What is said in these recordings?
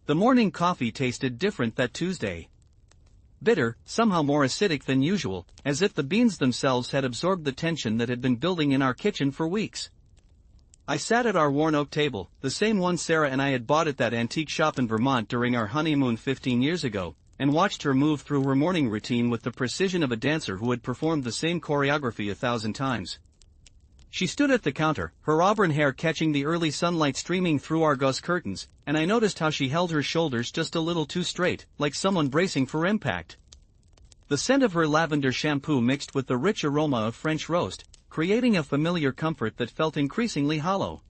The morning coffee tasted different that Tuesday. Bitter, somehow more acidic than usual, as if the beans themselves had absorbed the tension that had been building in our kitchen for weeks. I sat at our worn oak table, the same one Sarah and I had bought at that antique shop in Vermont during our honeymoon 15 years ago, and watched her move through her morning routine with the precision of a dancer who had performed the same choreography 1,000 times. She stood at the counter, her auburn hair catching the early sunlight streaming through our gauze curtains, and I noticed how she held her shoulders just a little too straight, like someone bracing for impact. The scent of her lavender shampoo mixed with the rich aroma of French roast, creating a familiar comfort that felt increasingly hollow.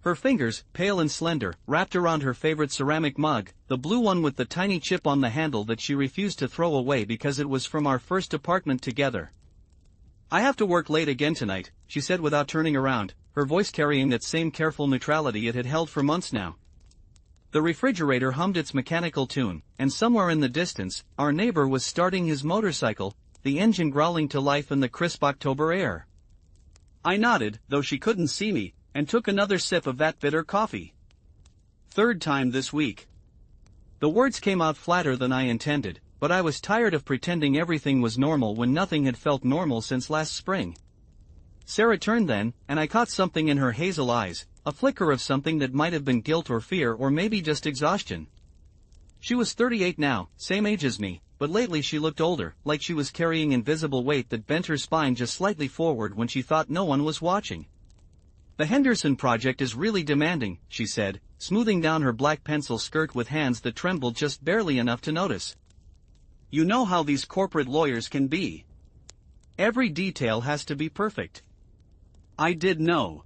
Her fingers, pale and slender, wrapped around her favorite ceramic mug, the blue one with the tiny chip on the handle that she refused to throw away because it was from our first apartment together. "I have to work late again tonight," she said without turning around, her voice carrying that same careful neutrality it had held for months now. The refrigerator hummed its mechanical tune, and somewhere in the distance, our neighbor was starting his motorcycle, the engine growling to life in the crisp October air. I nodded, though she couldn't see me, and took another sip of that bitter coffee. Third time this week. The words came out flatter than I intended, but I was tired of pretending everything was normal when nothing had felt normal since last spring. Sarah turned then, and I caught something in her hazel eyes, a flicker of something that might have been guilt or fear or maybe just exhaustion. She was 38 now, same age as me, but lately she looked older, like she was carrying invisible weight that bent her spine just slightly forward when she thought no one was watching. "The Henderson project is really demanding," she said, smoothing down her black pencil skirt with hands that trembled just barely enough to notice. "You know how these corporate lawyers can be. Every detail has to be perfect." I did know.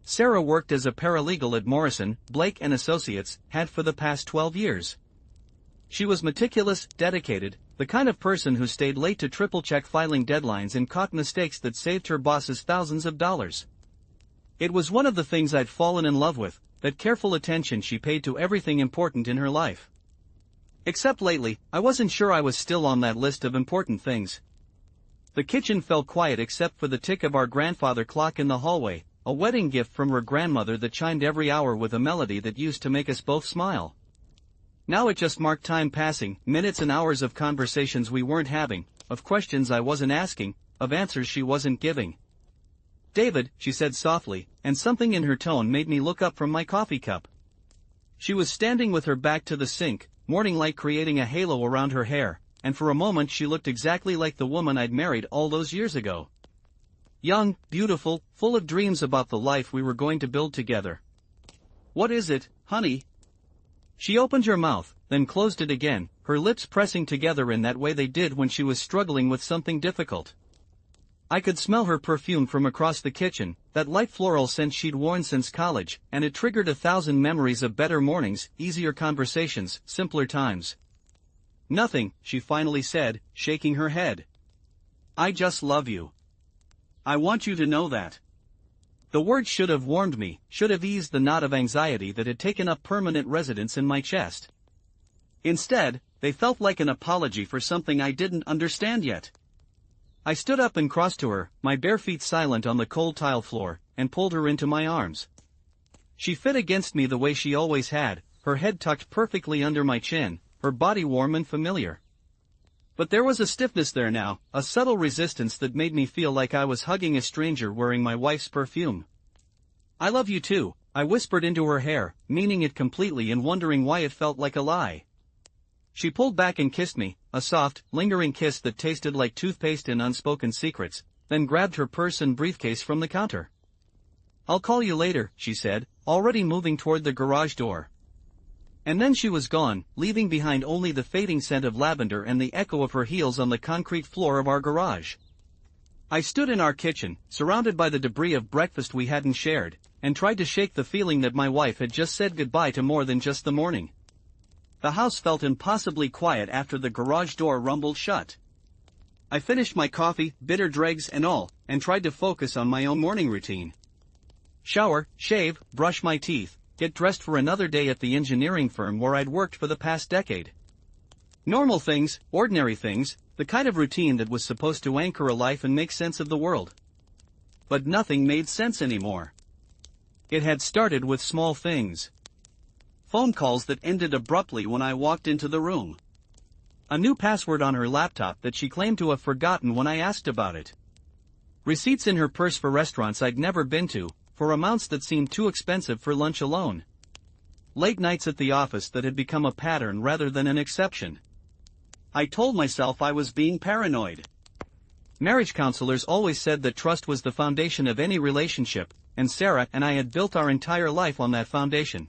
Sarah worked as a paralegal at Morrison, Blake & Associates, had for the past 12 years. She was meticulous, dedicated, the kind of person who stayed late to triple-check filing deadlines and caught mistakes that saved her bosses thousands of dollars. It was one of the things I'd fallen in love with, that careful attention she paid to everything important in her life. Except lately, I wasn't sure I was still on that list of important things. The kitchen fell quiet except for the tick of our grandfather clock in the hallway, a wedding gift from her grandmother that chimed every hour with a melody that used to make us both smile. Now it just marked time passing, minutes and hours of conversations we weren't having, of questions I wasn't asking, of answers she wasn't giving. "David," she said softly, and something in her tone made me look up from my coffee cup. She was standing with her back to the sink, morning light creating a halo around her hair, and for a moment she looked exactly like the woman I'd married all those years ago. Young, beautiful, full of dreams about the life we were going to build together. "What is it, honey?" She opened her mouth, then closed it again, her lips pressing together in that way they did when she was struggling with something difficult. I could smell her perfume from across the kitchen, that light floral scent she'd worn since college, and it triggered 1,000 memories of better mornings, easier conversations, simpler times. "Nothing," she finally said, shaking her head. "I just love you. I want you to know that." The words should have warmed me, should have eased the knot of anxiety that had taken up permanent residence in my chest. Instead, they felt like an apology for something I didn't understand yet. I stood up and crossed to her, my bare feet silent on the cold tile floor, and pulled her into my arms. She fit against me the way she always had, her head tucked perfectly under my chin, her body warm and familiar. But there was a stiffness there now, a subtle resistance that made me feel like I was hugging a stranger wearing my wife's perfume. "I love you too," I whispered into her hair, meaning it completely and wondering why it felt like a lie. She pulled back and kissed me, a soft, lingering kiss that tasted like toothpaste and unspoken secrets, then grabbed her purse and briefcase from the counter. "I'll call you later," she said, already moving toward the garage door. And then she was gone, leaving behind only the fading scent of lavender and the echo of her heels on the concrete floor of our garage. I stood in our kitchen, surrounded by the debris of breakfast we hadn't shared, and tried to shake the feeling that my wife had just said goodbye to more than just the morning. The house felt impossibly quiet after the garage door rumbled shut. I finished my coffee, bitter dregs and all, and tried to focus on my own morning routine. Shower, shave, brush my teeth, get dressed for another day at the engineering firm where I'd worked for the past decade. Normal things, ordinary things, the kind of routine that was supposed to anchor a life and make sense of the world. But nothing made sense anymore. It had started with small things. Phone calls that ended abruptly when I walked into the room. A new password on her laptop that she claimed to have forgotten when I asked about it. Receipts in her purse for restaurants I'd never been to, for amounts that seemed too expensive for lunch alone. Late nights at the office that had become a pattern rather than an exception. I told myself I was being paranoid. Marriage counselors always said that trust was the foundation of any relationship, and Sarah and I had built our entire life on that foundation.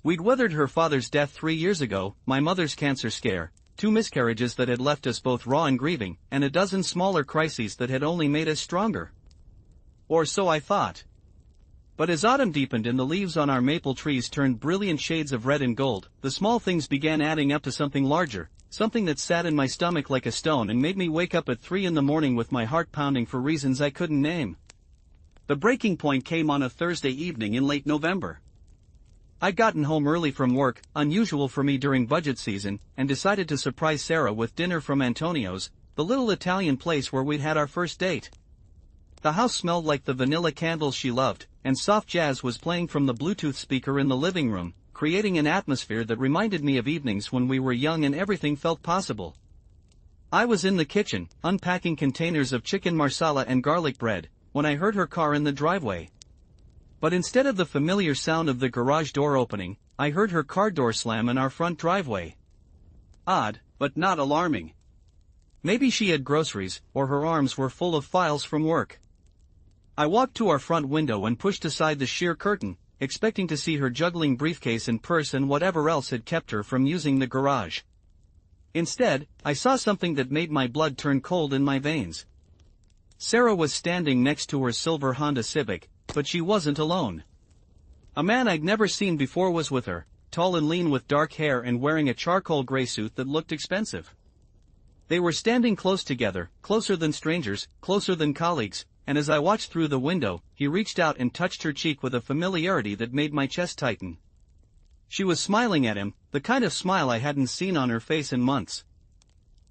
We'd weathered her father's death 3 years ago, my mother's cancer scare, 2 miscarriages that had left us both raw and grieving, and a dozen smaller crises that had only made us stronger. Or so I thought. But as autumn deepened and the leaves on our maple trees turned brilliant shades of red and gold, the small things began adding up to something larger, something that sat in my stomach like a stone and made me wake up at 3 in the morning with my heart pounding for reasons I couldn't name. The breaking point came on a Thursday evening in late November. I'd gotten home early from work, unusual for me during budget season, and decided to surprise Sarah with dinner from Antonio's, the little Italian place where we'd had our first date. The house smelled like the vanilla candles she loved, and soft jazz was playing from the Bluetooth speaker in the living room, creating an atmosphere that reminded me of evenings when we were young and everything felt possible. I was in the kitchen, unpacking containers of chicken marsala and garlic bread, when I heard her car in the driveway. But instead of the familiar sound of the garage door opening, I heard her car door slam in our front driveway. Odd, but not alarming. Maybe she had groceries, or her arms were full of files from work. I walked to our front window and pushed aside the sheer curtain, expecting to see her juggling briefcase and purse and whatever else had kept her from using the garage. Instead, I saw something that made my blood turn cold in my veins. Sarah was standing next to her silver Honda Civic, but she wasn't alone. A man I'd never seen before was with her, tall and lean with dark hair and wearing a charcoal gray suit that looked expensive. They were standing close together, closer than strangers, closer than colleagues, and as I watched through the window, he reached out and touched her cheek with a familiarity that made my chest tighten. She was smiling at him, the kind of smile I hadn't seen on her face in months.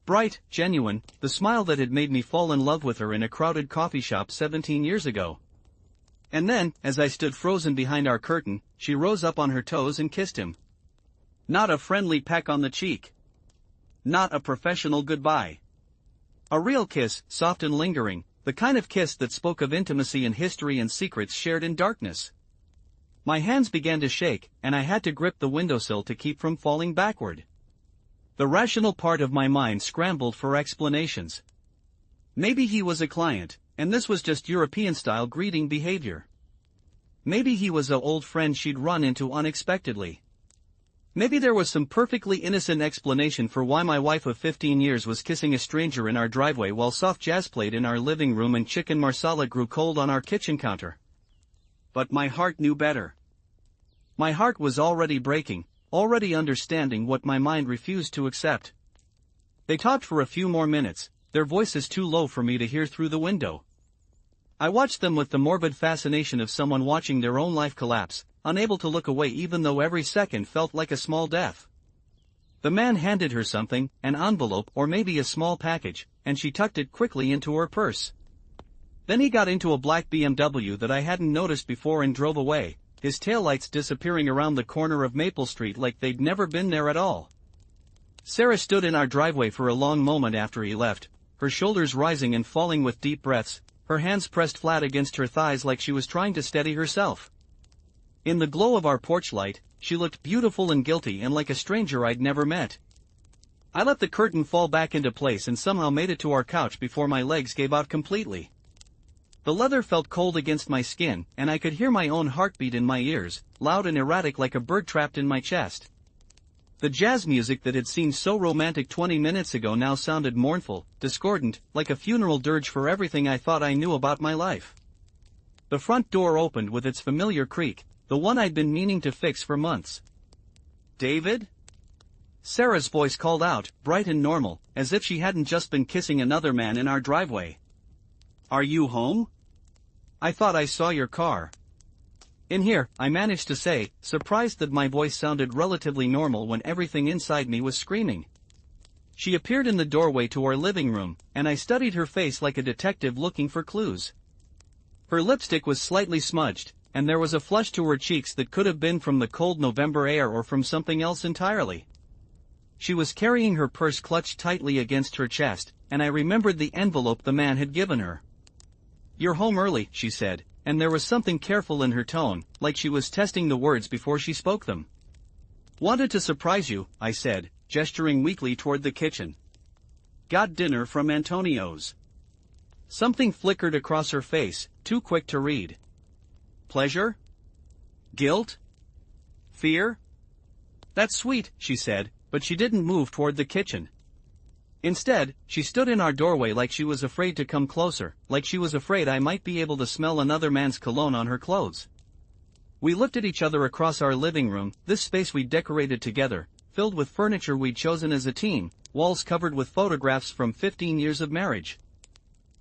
Bright, genuine, the smile that had made me fall in love with her in a crowded coffee shop 17 years ago. And then, as I stood frozen behind our curtain, she rose up on her toes and kissed him. Not a friendly peck on the cheek. Not a professional goodbye. A real kiss, soft and lingering, the kind of kiss that spoke of intimacy and history and secrets shared in darkness. My hands began to shake, and I had to grip the windowsill to keep from falling backward. The rational part of my mind scrambled for explanations. Maybe he was a client, and this was just European-style greeting behavior. Maybe he was an old friend she'd run into unexpectedly. Maybe there was some perfectly innocent explanation for why my wife of 15 years was kissing a stranger in our driveway while soft jazz played in our living room and chicken marsala grew cold on our kitchen counter. But my heart knew better. My heart was already breaking, already understanding what my mind refused to accept. They talked for a few more minutes, their voices too low for me to hear through the window. I watched them with the morbid fascination of someone watching their own life collapse, unable to look away even though every second felt like a small death. The man handed her something, an envelope or maybe a small package, and she tucked it quickly into her purse. Then he got into a black BMW that I hadn't noticed before and drove away, his taillights disappearing around the corner of Maple Street like they'd never been there at all. Sarah stood in our driveway for a long moment after he left, her shoulders rising and falling with deep breaths, her hands pressed flat against her thighs like she was trying to steady herself. In the glow of our porch light, she looked beautiful and guilty and like a stranger I'd never met. I let the curtain fall back into place and somehow made it to our couch before my legs gave out completely. The leather felt cold against my skin, and I could hear my own heartbeat in my ears, loud and erratic like a bird trapped in my chest. The jazz music that had seemed so romantic 20 minutes ago now sounded mournful, discordant, like a funeral dirge for everything I thought I knew about my life. The front door opened with its familiar creak, the one I'd been meaning to fix for months. "David?" Sarah's voice called out, bright and normal, as if she hadn't just been kissing another man in our driveway. "Are you home? I thought I saw your car." "In here," I managed to say, surprised that my voice sounded relatively normal when everything inside me was screaming. She appeared in the doorway to our living room, and I studied her face like a detective looking for clues. Her lipstick was slightly smudged, and there was a flush to her cheeks that could have been from the cold November air or from something else entirely. She was carrying her purse clutched tightly against her chest, and I remembered the envelope the man had given her. "You're home early," she said, and there was something careful in her tone, like she was testing the words before she spoke them. "Wanted to surprise you," I said, gesturing weakly toward the kitchen. "Got dinner from Antonio's." Something flickered across her face, too quick to read. Pleasure? Guilt? Fear? "That's sweet," she said, but she didn't move toward the kitchen. Instead, she stood in our doorway like she was afraid to come closer, like she was afraid I might be able to smell another man's cologne on her clothes. We looked at each other across our living room, this space we'd decorated together, filled with furniture we'd chosen as a team, walls covered with photographs from 15 years of marriage.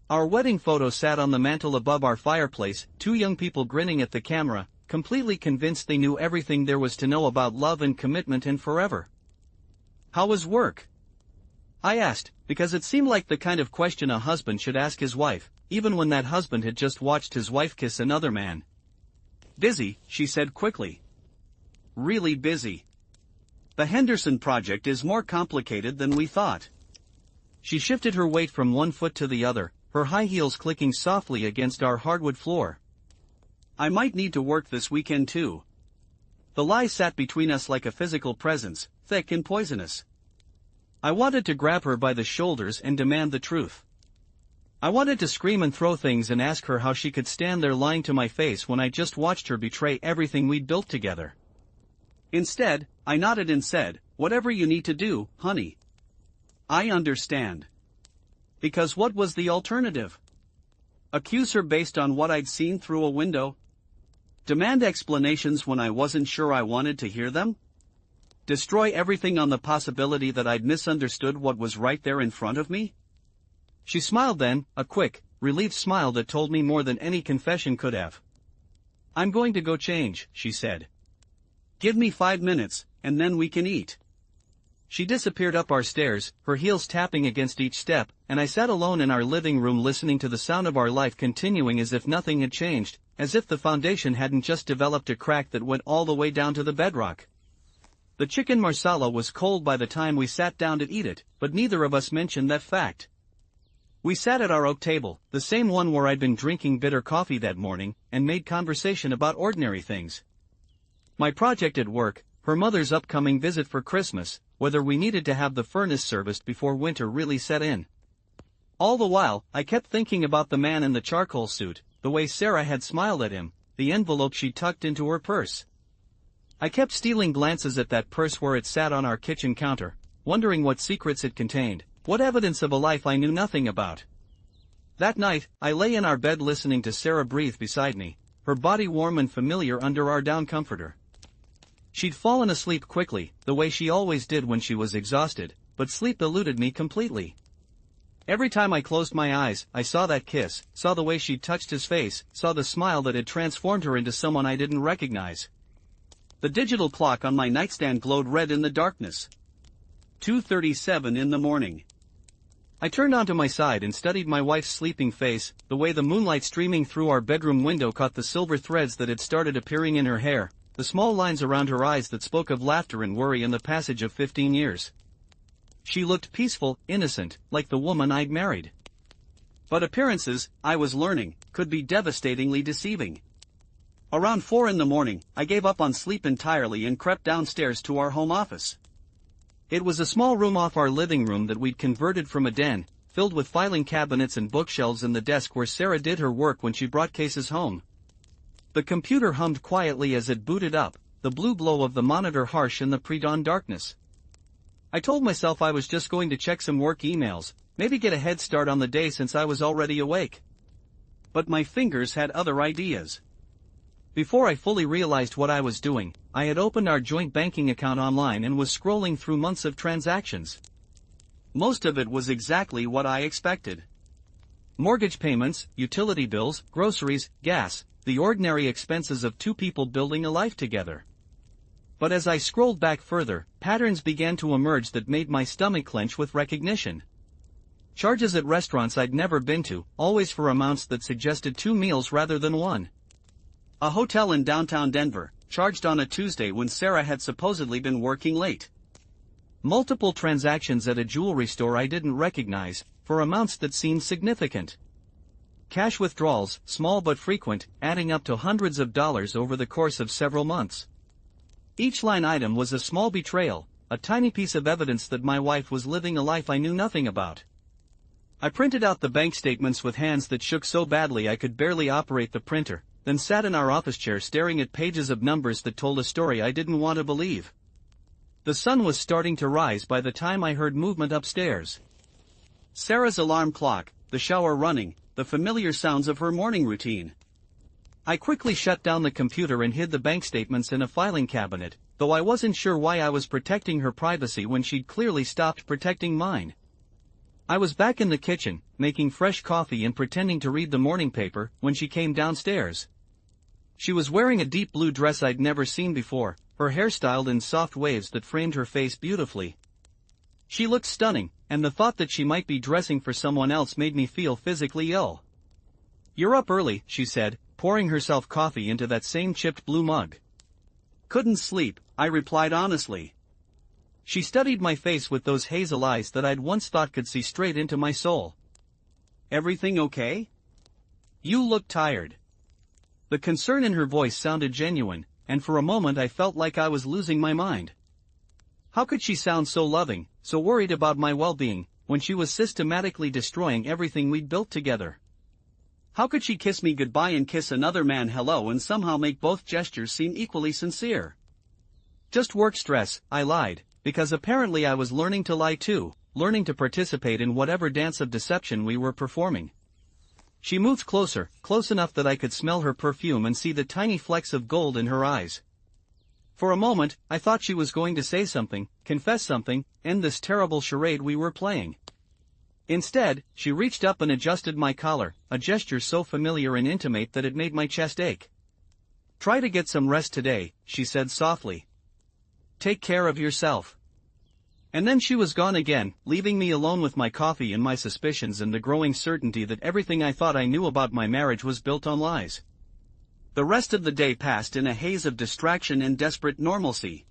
Our wedding photo sat on the mantel above our fireplace, two young people grinning at the camera, completely convinced they knew everything there was to know about love and commitment and forever. "How was work?" I asked, because it seemed like the kind of question a husband should ask his wife, even when that husband had just watched his wife kiss another man. "Busy," she said quickly. "Really busy. The Henderson project is more complicated than we thought." She shifted her weight from one foot to the other, her high heels clicking softly against our hardwood floor. "I might need to work this weekend too." The lie sat between us like a physical presence, thick and poisonous. I wanted to grab her by the shoulders and demand the truth. I wanted to scream and throw things and ask her how she could stand there lying to my face when I just watched her betray everything we'd built together. Instead, I nodded and said, "Whatever you need to do, honey. I understand." Because what was the alternative? Accuse her based on what I'd seen through a window? Demand explanations when I wasn't sure I wanted to hear them? Destroy everything on the possibility that I'd misunderstood what was right there in front of me? She smiled then, a quick, relieved smile that told me more than any confession could have. "I'm going to go change," she said. "Give me 5 minutes, and then we can eat." She disappeared up our stairs, her heels tapping against each step, and I sat alone in our living room listening to the sound of our life continuing as if nothing had changed, as if the foundation hadn't just developed a crack that went all the way down to the bedrock. The chicken marsala was cold by the time we sat down to eat it, but neither of us mentioned that fact. We sat at our oak table, the same one where I'd been drinking bitter coffee that morning, and made conversation about ordinary things. My project at work, her mother's upcoming visit for Christmas, whether we needed to have the furnace serviced before winter really set in. All the while, I kept thinking about the man in the charcoal suit, the way Sarah had smiled at him, the envelope she tucked into her purse. I kept stealing glances at that purse where it sat on our kitchen counter, wondering what secrets it contained, what evidence of a life I knew nothing about. That night, I lay in our bed listening to Sarah breathe beside me, her body warm and familiar under our down comforter. She'd fallen asleep quickly, the way she always did when she was exhausted, but sleep eluded me completely. Every time I closed my eyes, I saw that kiss, saw the way she'd touched his face, saw the smile that had transformed her into someone I didn't recognize. The digital clock on my nightstand glowed red in the darkness. 2:37 in the morning. I turned onto my side and studied my wife's sleeping face, the way the moonlight streaming through our bedroom window caught the silver threads that had started appearing in her hair, the small lines around her eyes that spoke of laughter and worry in the passage of 15 years. She looked peaceful, innocent, like the woman I'd married. But appearances, I was learning, could be devastatingly deceiving. Around 4 in the morning, I gave up on sleep entirely and crept downstairs to our home office. It was a small room off our living room that we'd converted from a den, filled with filing cabinets and bookshelves and the desk where Sarah did her work when she brought cases home. The computer hummed quietly as it booted up, the blue glow of the monitor harsh in the pre-dawn darkness. I told myself I was just going to check some work emails, maybe get a head start on the day since I was already awake. But my fingers had other ideas. Before I fully realized what I was doing, I had opened our joint banking account online and was scrolling through months of transactions. Most of it was exactly what I expected. Mortgage payments, utility bills, groceries, gas, the ordinary expenses of two people building a life together. But as I scrolled back further, patterns began to emerge that made my stomach clench with recognition. Charges at restaurants I'd never been to, always for amounts that suggested 2 meals rather than one. A hotel in downtown Denver, charged on a Tuesday when Sarah had supposedly been working late. Multiple transactions at a jewelry store I didn't recognize, for amounts that seemed significant. Cash withdrawals, small but frequent, adding up to hundreds of dollars over the course of several months. Each line item was a small betrayal, a tiny piece of evidence that my wife was living a life I knew nothing about. I printed out the bank statements with hands that shook so badly I could barely operate the printer, then sat in our office chair staring at pages of numbers that told a story I didn't want to believe. The sun was starting to rise by the time I heard movement upstairs. Sarah's alarm clock, the shower running, the familiar sounds of her morning routine. I quickly shut down the computer and hid the bank statements in a filing cabinet, though I wasn't sure why I was protecting her privacy when she'd clearly stopped protecting mine. I was back in the kitchen, making fresh coffee and pretending to read the morning paper, when she came downstairs. She was wearing a deep blue dress I'd never seen before, her hair styled in soft waves that framed her face beautifully. She looked stunning, and the thought that she might be dressing for someone else made me feel physically ill. "You're up early," she said, pouring herself coffee into that same chipped blue mug. "Couldn't sleep," I replied honestly. She studied my face with those hazel eyes that I'd once thought could see straight into my soul. "Everything okay? You look tired." The concern in her voice sounded genuine, and for a moment I felt like I was losing my mind. How could she sound so loving, so worried about my well-being, when she was systematically destroying everything we'd built together? How could she kiss me goodbye and kiss another man hello and somehow make both gestures seem equally sincere? "Just work stress," I lied, because apparently I was learning to lie too, learning to participate in whatever dance of deception we were performing. She moved closer, close enough that I could smell her perfume and see the tiny flecks of gold in her eyes. For a moment, I thought she was going to say something, confess something, end this terrible charade we were playing. Instead, she reached up and adjusted my collar, a gesture so familiar and intimate that it made my chest ache. "Try to get some rest today," she said softly. "Take care of yourself." And then she was gone again, leaving me alone with my coffee and my suspicions and the growing certainty that everything I thought I knew about my marriage was built on lies. The rest of the day passed in a haze of distraction and desperate normalcy.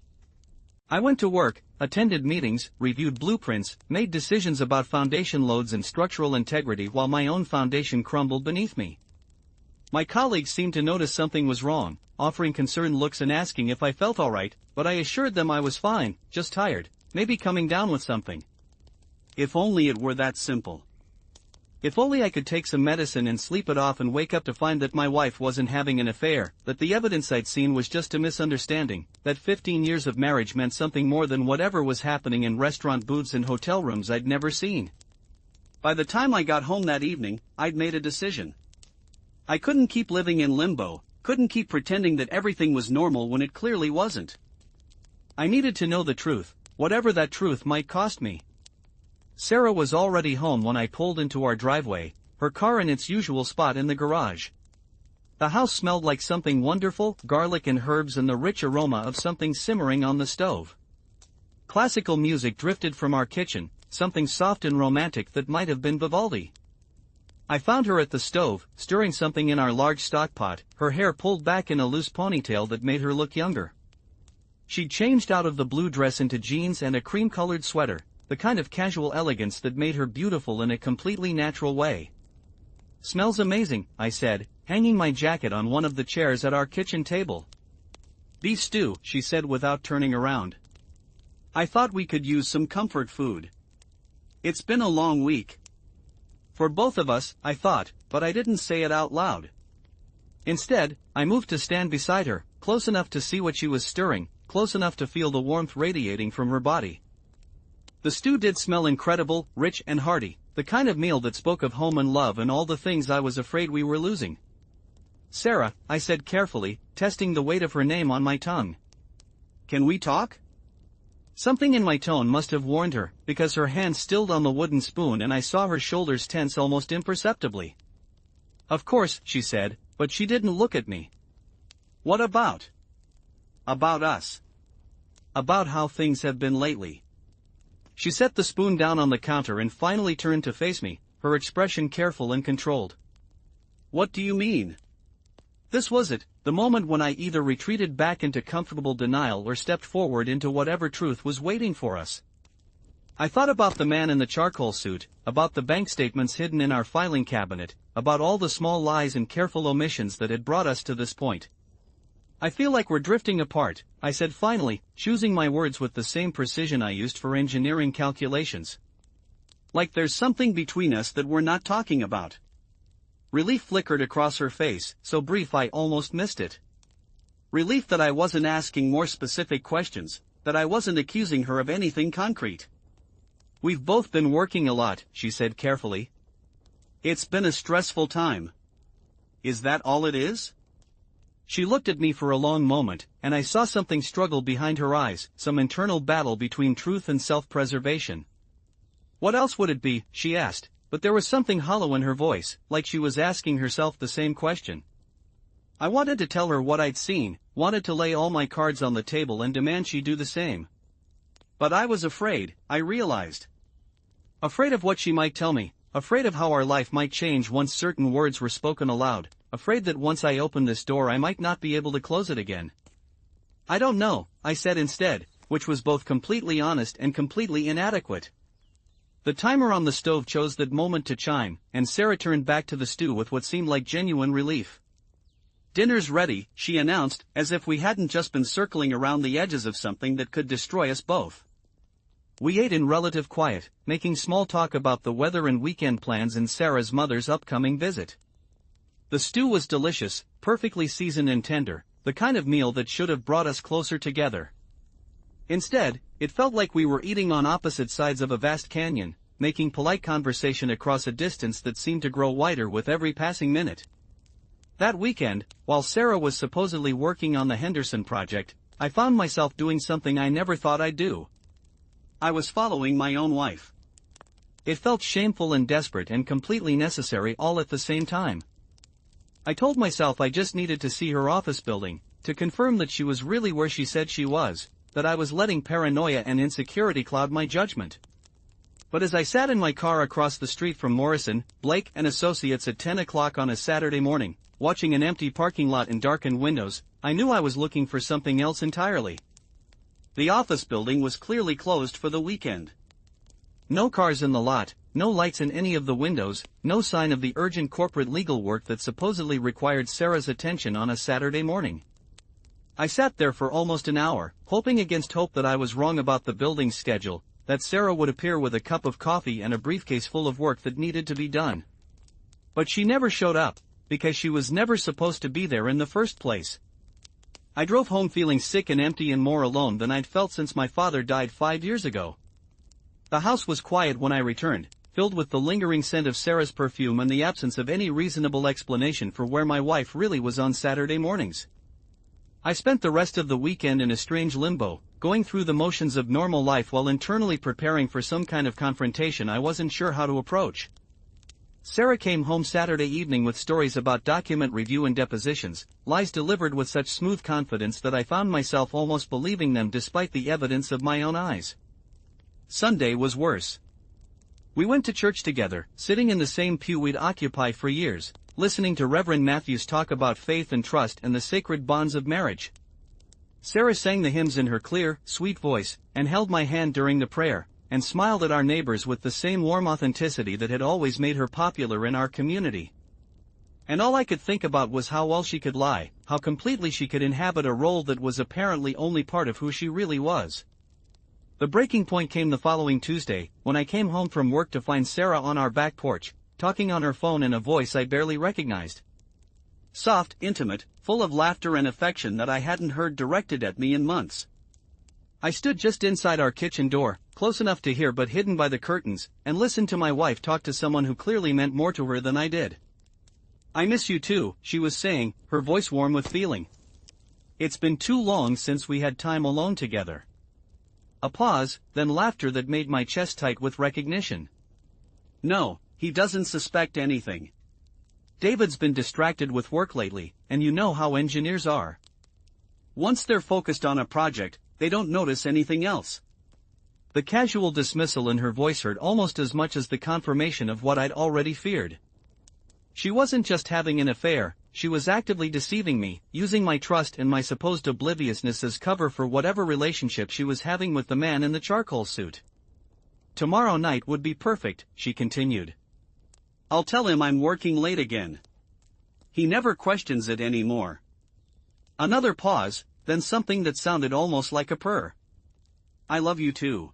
I went to work, attended meetings, reviewed blueprints, made decisions about foundation loads and structural integrity while my own foundation crumbled beneath me. My colleagues seemed to notice something was wrong, offering concerned looks and asking if I felt alright, but I assured them I was fine, just tired, maybe coming down with something. If only it were that simple. If only I could take some medicine and sleep it off and wake up to find that my wife wasn't having an affair, that the evidence I'd seen was just a misunderstanding, that 15 years of marriage meant something more than whatever was happening in restaurant booths and hotel rooms I'd never seen. By the time I got home that evening, I'd made a decision. I couldn't keep living in limbo, couldn't keep pretending that everything was normal when it clearly wasn't. I needed to know the truth, whatever that truth might cost me. Sarah was already home when I pulled into our driveway, her car in its usual spot in the garage. The house smelled like something wonderful, garlic and herbs and the rich aroma of something simmering on the stove. Classical music drifted from our kitchen, something soft and romantic that might have been Vivaldi. I found her at the stove, stirring something in our large stock pot, her hair pulled back in a loose ponytail that made her look younger. She'd changed out of the blue dress into jeans and a cream-colored sweater, the kind of casual elegance that made her beautiful in a completely natural way. "Smells amazing," I said, hanging my jacket on one of the chairs at our kitchen table. "Beef stew," she said without turning around. "I thought we could use some comfort food. It's been a long week." For both of us, I thought, but I didn't say it out loud. Instead, I moved to stand beside her, close enough to see what she was stirring, close enough to feel the warmth radiating from her body. The stew did smell incredible, rich and hearty, the kind of meal that spoke of home and love and all the things I was afraid we were losing. "Sarah," I said carefully, testing the weight of her name on my tongue. "Can we talk?" Something in my tone must have warned her, because her hand stilled on the wooden spoon and I saw her shoulders tense almost imperceptibly. "Of course," she said, but she didn't look at me. "What about?" "About us. About how things have been lately." She set the spoon down on the counter and finally turned to face me, her expression careful and controlled. "What do you mean?" This was it, The moment when I either retreated back into comfortable denial or stepped forward into whatever truth was waiting for us. I thought about the man in the charcoal suit, about the bank statements hidden in our filing cabinet, about all the small lies and careful omissions that had brought us to this point. I feel like we're drifting apart, I said finally, choosing my words with the same precision I used for engineering calculations. Like there's something between us that we're not talking about. Relief flickered across her face, so brief I almost missed it. Relief that I wasn't asking more specific questions, that I wasn't accusing her of anything concrete. We've both been working a lot, she said carefully. It's been a stressful time. Is that all it is? She looked at me for a long moment, and I saw something struggle behind her eyes, some internal battle between truth and self-preservation. What else would it be, she asked, but there was something hollow in her voice, like she was asking herself the same question. I wanted to tell her what I'd seen, wanted to lay all my cards on the table and demand she do the same. But I was afraid, I realized. Afraid of what she might tell me, afraid of how our life might change once certain words were spoken aloud, afraid that once I opened this door I might not be able to close it again. I don't know, I said instead, which was both completely honest and completely inadequate. The timer on the stove chose that moment to chime, and Sarah turned back to the stew with what seemed like genuine relief. Dinner's ready, she announced, as if we hadn't just been circling around the edges of something that could destroy us both. We ate in relative quiet, making small talk about the weather and weekend plans and Sarah's mother's upcoming visit. The stew was delicious, perfectly seasoned and tender, the kind of meal that should have brought us closer together. Instead, it felt like we were eating on opposite sides of a vast canyon, making polite conversation across a distance that seemed to grow wider with every passing minute. That weekend, while Sarah was supposedly working on the Henderson project, I found myself doing something I never thought I'd do. I was following my own wife. It felt shameful and desperate and completely necessary all at the same time. I told myself I just needed to see her office building, to confirm that she was really where she said she was, that I was letting paranoia and insecurity cloud my judgment. But as I sat in my car across the street from Morrison, Blake and Associates at 10 o'clock on a Saturday morning, watching an empty parking lot and darkened windows, I knew I was looking for something else entirely. The office building was clearly closed for the weekend. No cars in the lot, no lights in any of the windows, no sign of the urgent corporate legal work that supposedly required Sarah's attention on a Saturday morning. I sat there for almost an hour, hoping against hope that I was wrong about the building's schedule, that Sarah would appear with a cup of coffee and a briefcase full of work that needed to be done. But she never showed up, because she was never supposed to be there in the first place. I drove home feeling sick and empty and more alone than I'd felt since my father died 5 years ago. The house was quiet when I returned, filled with the lingering scent of Sarah's perfume and the absence of any reasonable explanation for where my wife really was on Saturday mornings. I spent the rest of the weekend in a strange limbo, going through the motions of normal life while internally preparing for some kind of confrontation I wasn't sure how to approach. Sarah came home Saturday evening with stories about document review and depositions, lies delivered with such smooth confidence that I found myself almost believing them despite the evidence of my own eyes. Sunday was worse. We went to church together, sitting in the same pew we'd occupied for years, listening to Reverend Matthews talk about faith and trust and the sacred bonds of marriage. Sarah sang the hymns in her clear, sweet voice, and held my hand during the prayer, and smiled at our neighbors with the same warm authenticity that had always made her popular in our community. And all I could think about was how well she could lie, how completely she could inhabit a role that was apparently only part of who she really was. The breaking point came the following Tuesday, when I came home from work to find Sarah on our back porch, talking on her phone in a voice I barely recognized. Soft, intimate, full of laughter and affection that I hadn't heard directed at me in months. I stood just inside our kitchen door, close enough to hear but hidden by the curtains, and listened to my wife talk to someone who clearly meant more to her than I did. "I miss you too," she was saying, her voice warm with feeling. "It's been too long since we had time alone together." A pause, then laughter that made my chest tight with recognition. "No, he doesn't suspect anything. David's been distracted with work lately, and you know how engineers are. Once they're focused on a project, they don't notice anything else." The casual dismissal in her voice hurt almost as much as the confirmation of what I'd already feared. She wasn't just having an affair, she was actively deceiving me, using my trust and my supposed obliviousness as cover for whatever relationship she was having with the man in the charcoal suit. "Tomorrow night would be perfect," she continued. "I'll tell him I'm working late again. He never questions it anymore." Another pause, then something that sounded almost like a purr. "I love you too.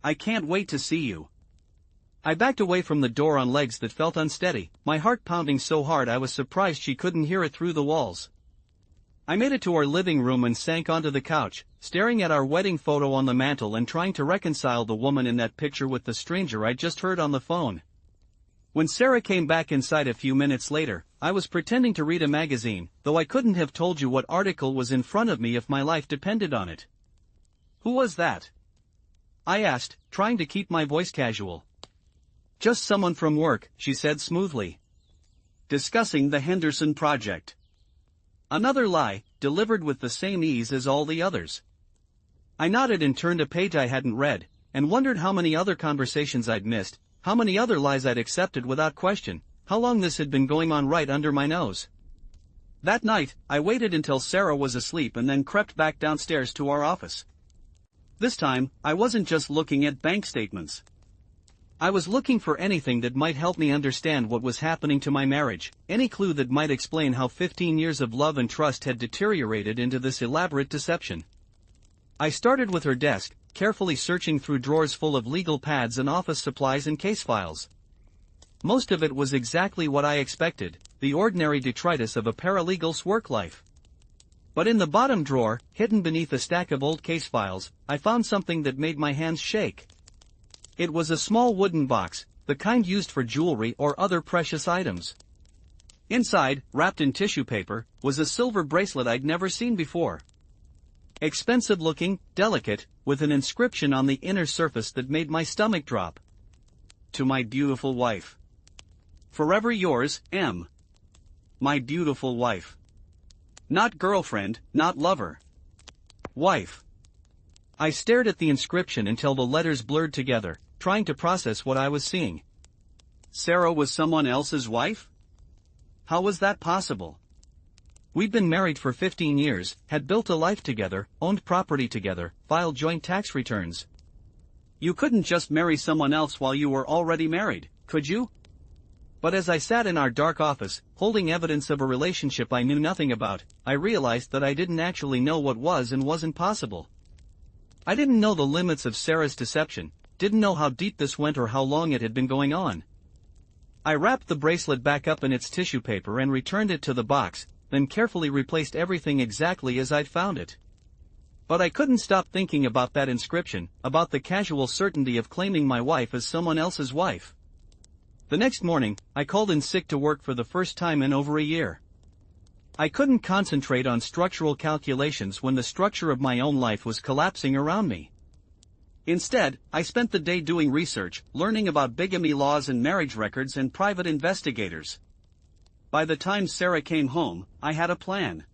I can't wait to see you." I backed away from the door on legs that felt unsteady, my heart pounding so hard I was surprised she couldn't hear it through the walls. I made it to our living room and sank onto the couch, staring at our wedding photo on the mantel and trying to reconcile the woman in that picture with the stranger I'd just heard on the phone. When Sarah came back inside a few minutes later, I was pretending to read a magazine, though I couldn't have told you what article was in front of me if my life depended on it. "Who was that?" I asked, trying to keep my voice casual. "Just someone from work," she said smoothly. "Discussing the Henderson project." Another lie, delivered with the same ease as all the others. I nodded and turned a page I hadn't read, and wondered how many other conversations I'd missed, how many other lies I'd accepted without question, how long this had been going on right under my nose. That night, I waited until Sarah was asleep and then crept back downstairs to our office. This time, I wasn't just looking at bank statements. I was looking for anything that might help me understand what was happening to my marriage, any clue that might explain how 15 years of love and trust had deteriorated into this elaborate deception. I started with her desk, carefully searching through drawers full of legal pads and office supplies and case files. Most of it was exactly what I expected, the ordinary detritus of a paralegal's work life. But in the bottom drawer, hidden beneath a stack of old case files, I found something that made my hands shake. It was a small wooden box, the kind used for jewelry or other precious items. Inside, wrapped in tissue paper, was a silver bracelet I'd never seen before. Expensive looking, delicate, with an inscription on the inner surface that made my stomach drop. "To my beautiful wife. Forever yours, M." My beautiful wife. Not girlfriend, not lover. Wife. I stared at the inscription until the letters blurred together, trying to process what I was seeing. Sarah was someone else's wife? How was that possible? We'd been married for 15 years, had built a life together, owned property together, filed joint tax returns. You couldn't just marry someone else while you were already married, could you? But as I sat in our dark office, holding evidence of a relationship I knew nothing about, I realized that I didn't actually know what was and wasn't possible. I didn't know the limits of Sarah's deception, didn't know how deep this went or how long it had been going on. I wrapped the bracelet back up in its tissue paper and returned it to the box, then carefully replaced everything exactly as I'd found it. But I couldn't stop thinking about that inscription, about the casual certainty of claiming my wife as someone else's wife. The next morning, I called in sick to work for the first time in over a year. I couldn't concentrate on structural calculations when the structure of my own life was collapsing around me. Instead, I spent the day doing research, learning about bigamy laws and marriage records and private investigators. By the time Sarah came home, I had a plan.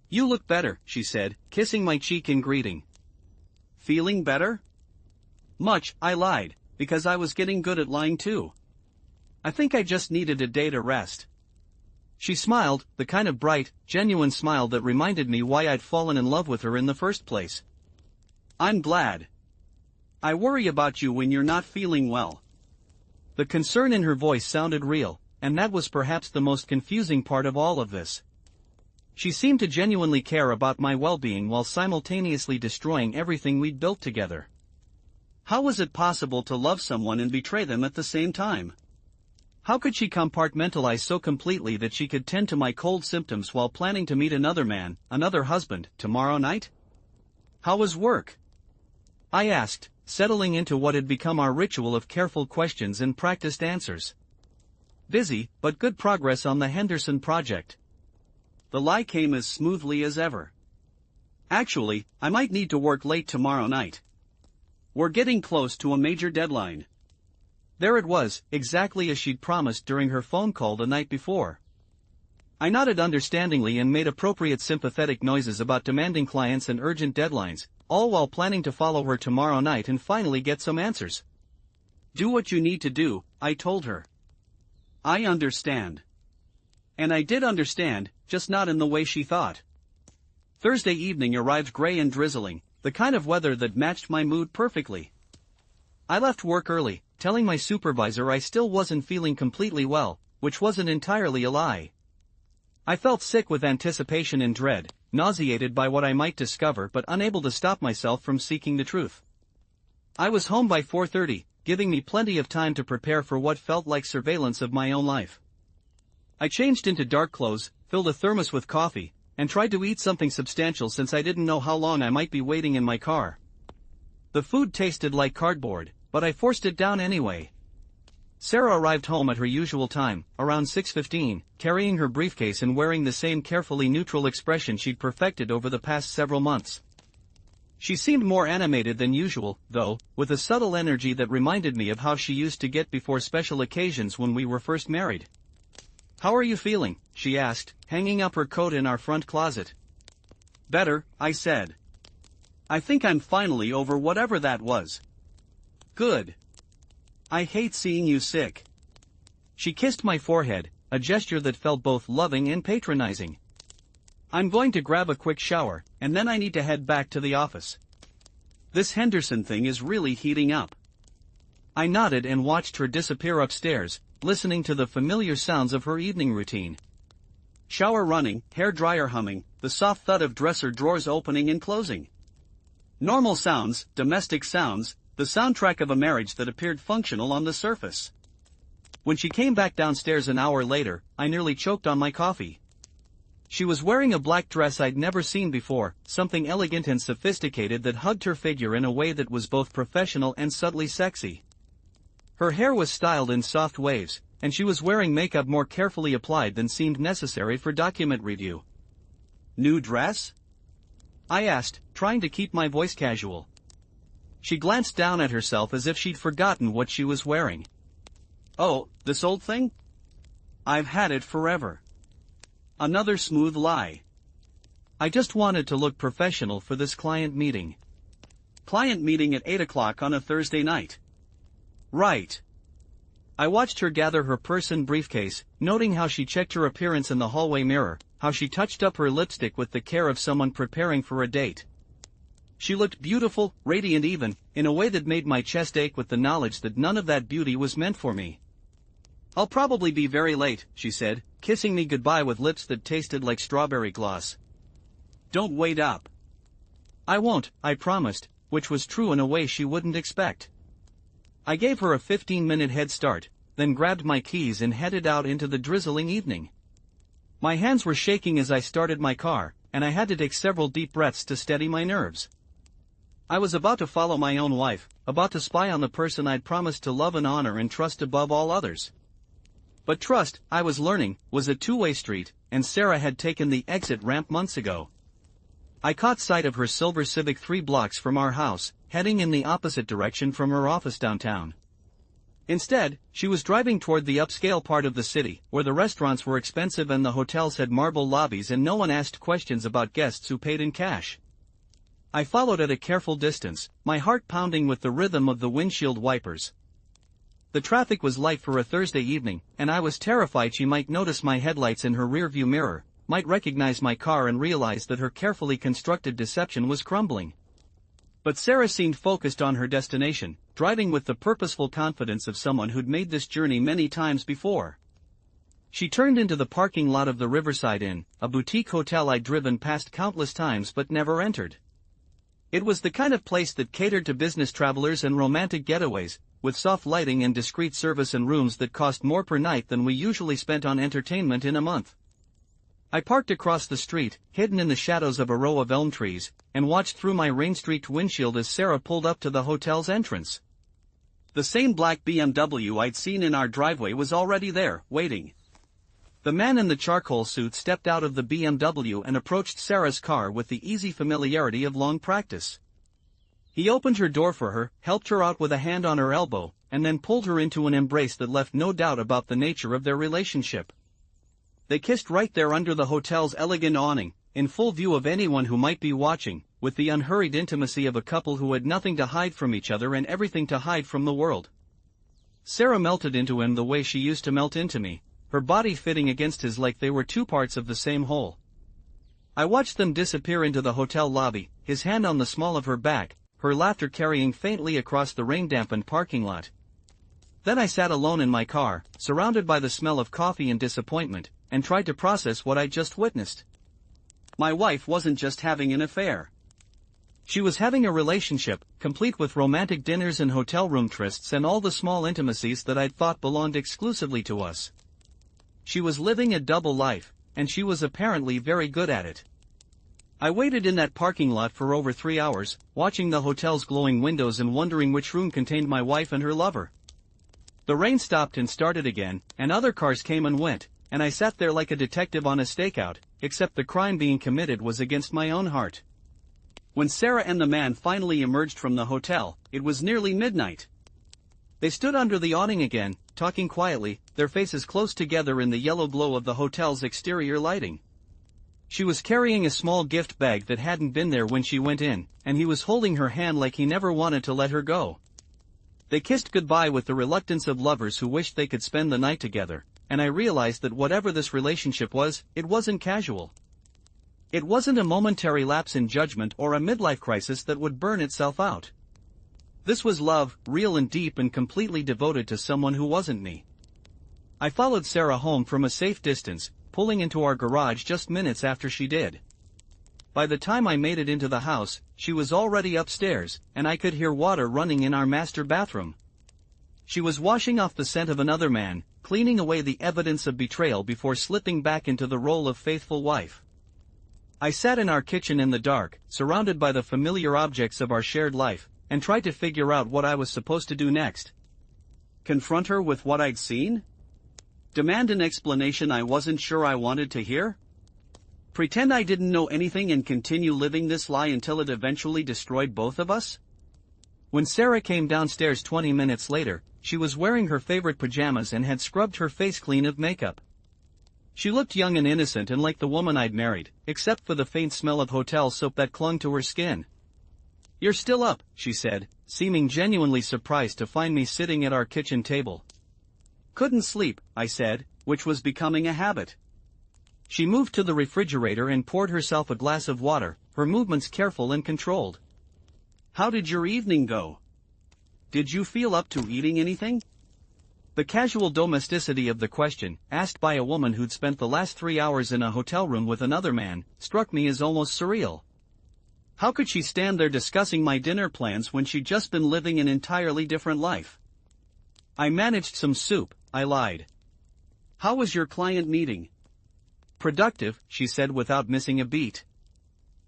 "You look better," she said, kissing my cheek in greeting. "Feeling better?" "Much," I lied, because I was getting good at lying too. "I think I just needed a day to rest." She smiled, the kind of bright, genuine smile that reminded me why I'd fallen in love with her in the first place. "I'm glad. I worry about you when you're not feeling well." The concern in her voice sounded real, and that was perhaps the most confusing part of all of this. She seemed to genuinely care about my well-being while simultaneously destroying everything we'd built together. How was it possible to love someone and betray them at the same time? How could she compartmentalize so completely that she could tend to my cold symptoms while planning to meet another man, another husband, tomorrow night? "How was work?" I asked, settling into what had become our ritual of careful questions and practiced answers. "Busy, but good progress on the Henderson project." The lie came as smoothly as ever. "Actually, I might need to work late tomorrow night. We're getting close to a major deadline." There it was, exactly as she'd promised during her phone call the night before. I nodded understandingly and made appropriate sympathetic noises about demanding clients and urgent deadlines, all while planning to follow her tomorrow night and finally get some answers. "Do what you need to do," I told her. "I understand. And I did understand, just not in the way she thought. Thursday evening arrived gray and drizzling, the kind of weather that matched my mood perfectly. I left work early, telling my supervisor I still wasn't feeling completely well, which wasn't entirely a lie. I felt sick with anticipation and dread, nauseated by what I might discover but unable to stop myself from seeking the truth. I was home by 4:30, giving me plenty of time to prepare for what felt like surveillance of my own life. I changed into dark clothes, filled a thermos with coffee, and tried to eat something substantial since I didn't know how long I might be waiting in my car. The food tasted like cardboard, but I forced it down anyway. Sarah arrived home at her usual time, around 6:15, carrying her briefcase and wearing the same carefully neutral expression she'd perfected over the past several months. She seemed more animated than usual, though, with a subtle energy that reminded me of how she used to get before special occasions when we were first married. "How are you feeling?" she asked, hanging up her coat in our front closet. "Better," I said. "I think I'm finally over whatever that was." "Good. I hate seeing you sick." She kissed my forehead, a gesture that felt both loving and patronizing. "I'm going to grab a quick shower, and then I need to head back to the office. This Henderson thing is really heating up." I nodded and watched her disappear upstairs, listening to the familiar sounds of her evening routine. Shower running, hair dryer humming, the soft thud of dresser drawers opening and closing. Normal sounds, domestic sounds, the soundtrack of a marriage that appeared functional on the surface. When she came back downstairs an hour later, I nearly choked on my coffee. She was wearing a black dress I'd never seen before, something elegant and sophisticated that hugged her figure in a way that was both professional and subtly sexy. Her hair was styled in soft waves, and she was wearing makeup more carefully applied than seemed necessary for document review. "New dress?" I asked, trying to keep my voice casual. She glanced down at herself as if she'd forgotten what she was wearing. "Oh, this old thing? I've had it forever." Another smooth lie. "I just wanted to look professional for this client meeting." Client meeting at 8 o'clock on a Thursday night. Right. I watched her gather her purse and briefcase, noting how she checked her appearance in the hallway mirror, how she touched up her lipstick with the care of someone preparing for a date. She looked beautiful, radiant even, in a way that made my chest ache with the knowledge that none of that beauty was meant for me. "I'll probably be very late," she said, kissing me goodbye with lips that tasted like strawberry gloss. "Don't wait up." "I won't," I promised, which was true in a way she wouldn't expect. I gave her a 15-minute head start, then grabbed my keys and headed out into the drizzling evening. My hands were shaking as I started my car, and I had to take several deep breaths to steady my nerves. I was about to follow my own wife, about to spy on the person I'd promised to love and honor and trust above all others. But trust, I was learning, was a two-way street, and Sarah had taken the exit ramp months ago. I caught sight of her silver Civic 3 blocks from our house, heading in the opposite direction from her office downtown. Instead, she was driving toward the upscale part of the city, where the restaurants were expensive and the hotels had marble lobbies and no one asked questions about guests who paid in cash. I followed at a careful distance, my heart pounding with the rhythm of the windshield wipers. The traffic was light for a Thursday evening, and I was terrified she might notice my headlights in her rearview mirror, might recognize my car and realize that her carefully constructed deception was crumbling. But Sarah seemed focused on her destination, driving with the purposeful confidence of someone who'd made this journey many times before. She turned into the parking lot of the Riverside Inn, a boutique hotel I'd driven past countless times but never entered. It was the kind of place that catered to business travelers and romantic getaways, with soft lighting and discreet service and rooms that cost more per night than we usually spent on entertainment in a month. I parked across the street, hidden in the shadows of a row of elm trees, and watched through my rain-streaked windshield as Sarah pulled up to the hotel's entrance. The same black BMW I'd seen in our driveway was already there, waiting. The man in the charcoal suit stepped out of the BMW and approached Sarah's car with the easy familiarity of long practice. He opened her door for her, helped her out with a hand on her elbow, and then pulled her into an embrace that left no doubt about the nature of their relationship. They kissed right there under the hotel's elegant awning, in full view of anyone who might be watching, with the unhurried intimacy of a couple who had nothing to hide from each other and everything to hide from the world. Sarah melted into him the way she used to melt into me, her body fitting against his like they were two parts of the same whole. I watched them disappear into the hotel lobby, his hand on the small of her back, her laughter carrying faintly across the rain-dampened parking lot. Then I sat alone in my car, surrounded by the smell of coffee and disappointment, and tried to process what I'd just witnessed. My wife wasn't just having an affair. She was having a relationship, complete with romantic dinners and hotel room trysts and all the small intimacies that I'd thought belonged exclusively to us. She was living a double life, and she was apparently very good at it. I waited in that parking lot for over 3 hours, watching the hotel's glowing windows and wondering which room contained my wife and her lover. The rain stopped and started again, and other cars came and went, and I sat there like a detective on a stakeout, except the crime being committed was against my own heart. When Sarah and the man finally emerged from the hotel, it was nearly midnight. They stood under the awning again, talking quietly, their faces close together in the yellow glow of the hotel's exterior lighting. She was carrying a small gift bag that hadn't been there when she went in, and he was holding her hand like he never wanted to let her go. They kissed goodbye with the reluctance of lovers who wished they could spend the night together, and I realized that whatever this relationship was, it wasn't casual. It wasn't a momentary lapse in judgment or a midlife crisis that would burn itself out. This was love, real and deep and completely devoted to someone who wasn't me. I followed Sarah home from a safe distance, pulling into our garage just minutes after she did. By the time I made it into the house, she was already upstairs, and I could hear water running in our master bathroom. She was washing off the scent of another man, cleaning away the evidence of betrayal before slipping back into the role of faithful wife. I sat in our kitchen in the dark, surrounded by the familiar objects of our shared life, and tried to figure out what I was supposed to do next. Confront her with what I'd seen? Demand an explanation I wasn't sure I wanted to hear? Pretend I didn't know anything and continue living this lie until it eventually destroyed both of us? When Sarah came downstairs 20 minutes later, she was wearing her favorite pajamas and had scrubbed her face clean of makeup. She looked young and innocent and like the woman I'd married, except for the faint smell of hotel soap that clung to her skin. "You're still up," she said, seeming genuinely surprised to find me sitting at our kitchen table. "Couldn't sleep," I said, which was becoming a habit. She moved to the refrigerator and poured herself a glass of water, her movements careful and controlled. "How did your evening go? Did you feel up to eating anything?" The casual domesticity of the question, asked by a woman who'd spent the last 3 hours in a hotel room with another man, struck me as almost surreal. How could she stand there discussing my dinner plans when she'd just been living an entirely different life? "I managed some soup," I lied. "How was your client meeting?" "Productive," she said without missing a beat.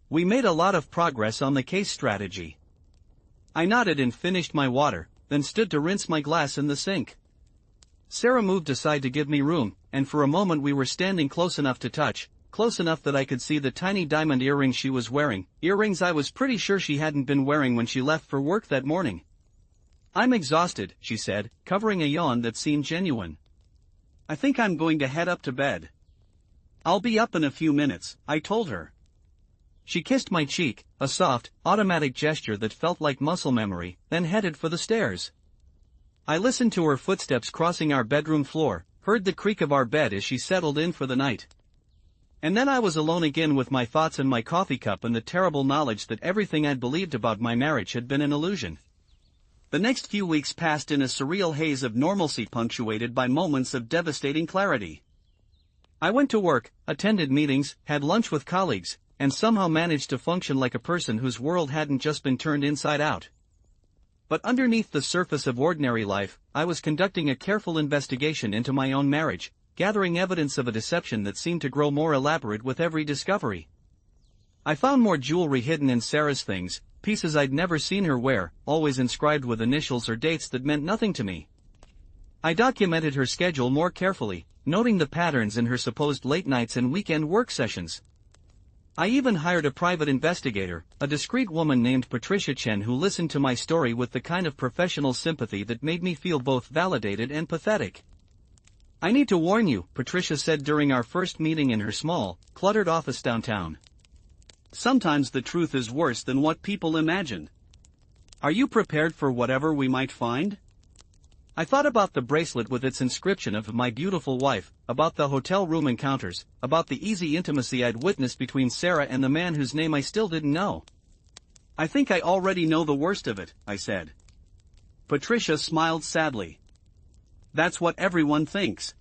"We made a lot of progress on the case strategy." I nodded and finished my water, then stood to rinse my glass in the sink. Sarah moved aside to give me room, and for a moment we were standing close enough to touch, close enough that I could see the tiny diamond earrings she was wearing, earrings I was pretty sure she hadn't been wearing when she left for work that morning. "I'm exhausted," she said, covering a yawn that seemed genuine. "I think I'm going to head up to bed." "I'll be up in a few minutes," I told her. She kissed my cheek, a soft, automatic gesture that felt like muscle memory, then headed for the stairs. I listened to her footsteps crossing our bedroom floor, heard the creak of our bed as she settled in for the night. And then I was alone again with my thoughts and my coffee cup and the terrible knowledge that everything I'd believed about my marriage had been an illusion. The next few weeks passed in a surreal haze of normalcy punctuated by moments of devastating clarity. I went to work, attended meetings, had lunch with colleagues, and somehow managed to function like a person whose world hadn't just been turned inside out. But underneath the surface of ordinary life, I was conducting a careful investigation into my own marriage, gathering evidence of a deception that seemed to grow more elaborate with every discovery. I found more jewelry hidden in Sarah's things, pieces I'd never seen her wear, always inscribed with initials or dates that meant nothing to me. I documented her schedule more carefully, noting the patterns in her supposed late nights and weekend work sessions. I even hired a private investigator, a discreet woman named Patricia Chen who listened to my story with the kind of professional sympathy that made me feel both validated and pathetic. "I need to warn you," Patricia said during our first meeting in her small, cluttered office downtown. "Sometimes the truth is worse than what people imagine. Are you prepared for whatever we might find?" I thought about the bracelet with its inscription of my beautiful wife, about the hotel room encounters, about the easy intimacy I'd witnessed between Sarah and the man whose name I still didn't know. I think I already know the worst of it, I said. Patricia smiled sadly. That's what everyone thinks.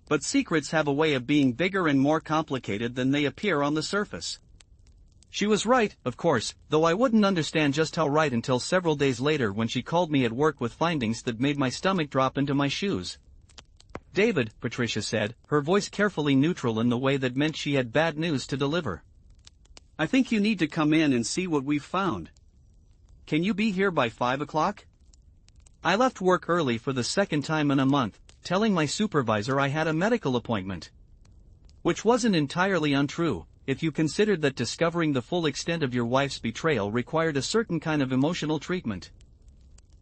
But secrets have a way of being bigger and more complicated than they appear on the surface. She was right, of course, though I wouldn't understand just how right until several days later when she called me at work with findings that made my stomach drop into my shoes. David, Patricia said, her voice carefully neutral in the way that meant she had bad news to deliver. I think you need to come in and see what we've found. Can you be here by 5 o'clock? I left work early for the second time in a month, telling my supervisor I had a medical appointment. Which wasn't entirely untrue, if you considered that discovering the full extent of your wife's betrayal required a certain kind of emotional treatment.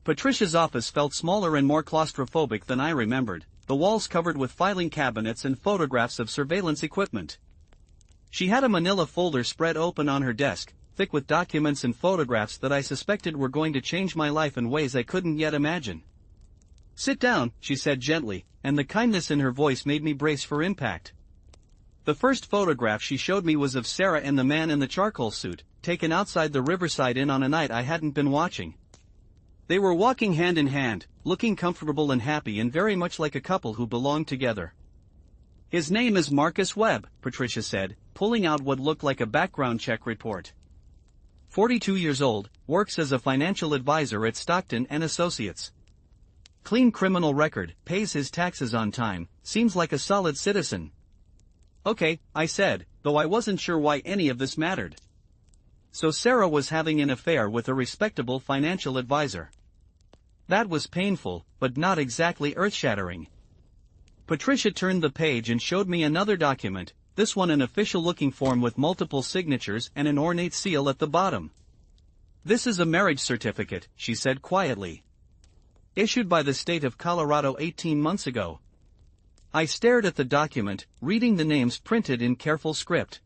Patricia's office felt smaller and more claustrophobic than I remembered, the walls covered with filing cabinets and photographs of surveillance equipment. She had a manila folder spread open on her desk, thick with documents and photographs that I suspected were going to change my life in ways I couldn't yet imagine. Sit down, she said gently, and the kindness in her voice made me brace for impact. The first photograph she showed me was of Sarah and the man in the charcoal suit, taken outside the Riverside Inn on a night I hadn't been watching. They were walking hand in hand, looking comfortable and happy and very much like a couple who belonged together. His name is Marcus Webb, Patricia said, pulling out what looked like a background check report. 42 years old, works as a financial advisor at Stockton & Associates. Clean criminal record, pays his taxes on time, seems like a solid citizen. Okay, I said, though I wasn't sure why any of this mattered. So Sarah was having an affair with a respectable financial advisor. That was painful, but not exactly earth-shattering. Patricia turned the page and showed me another document, this one an official-looking form with multiple signatures and an ornate seal at the bottom. This is a marriage certificate, she said quietly. Issued by the state of Colorado 18 months ago. I stared at the document, reading the names printed in careful script.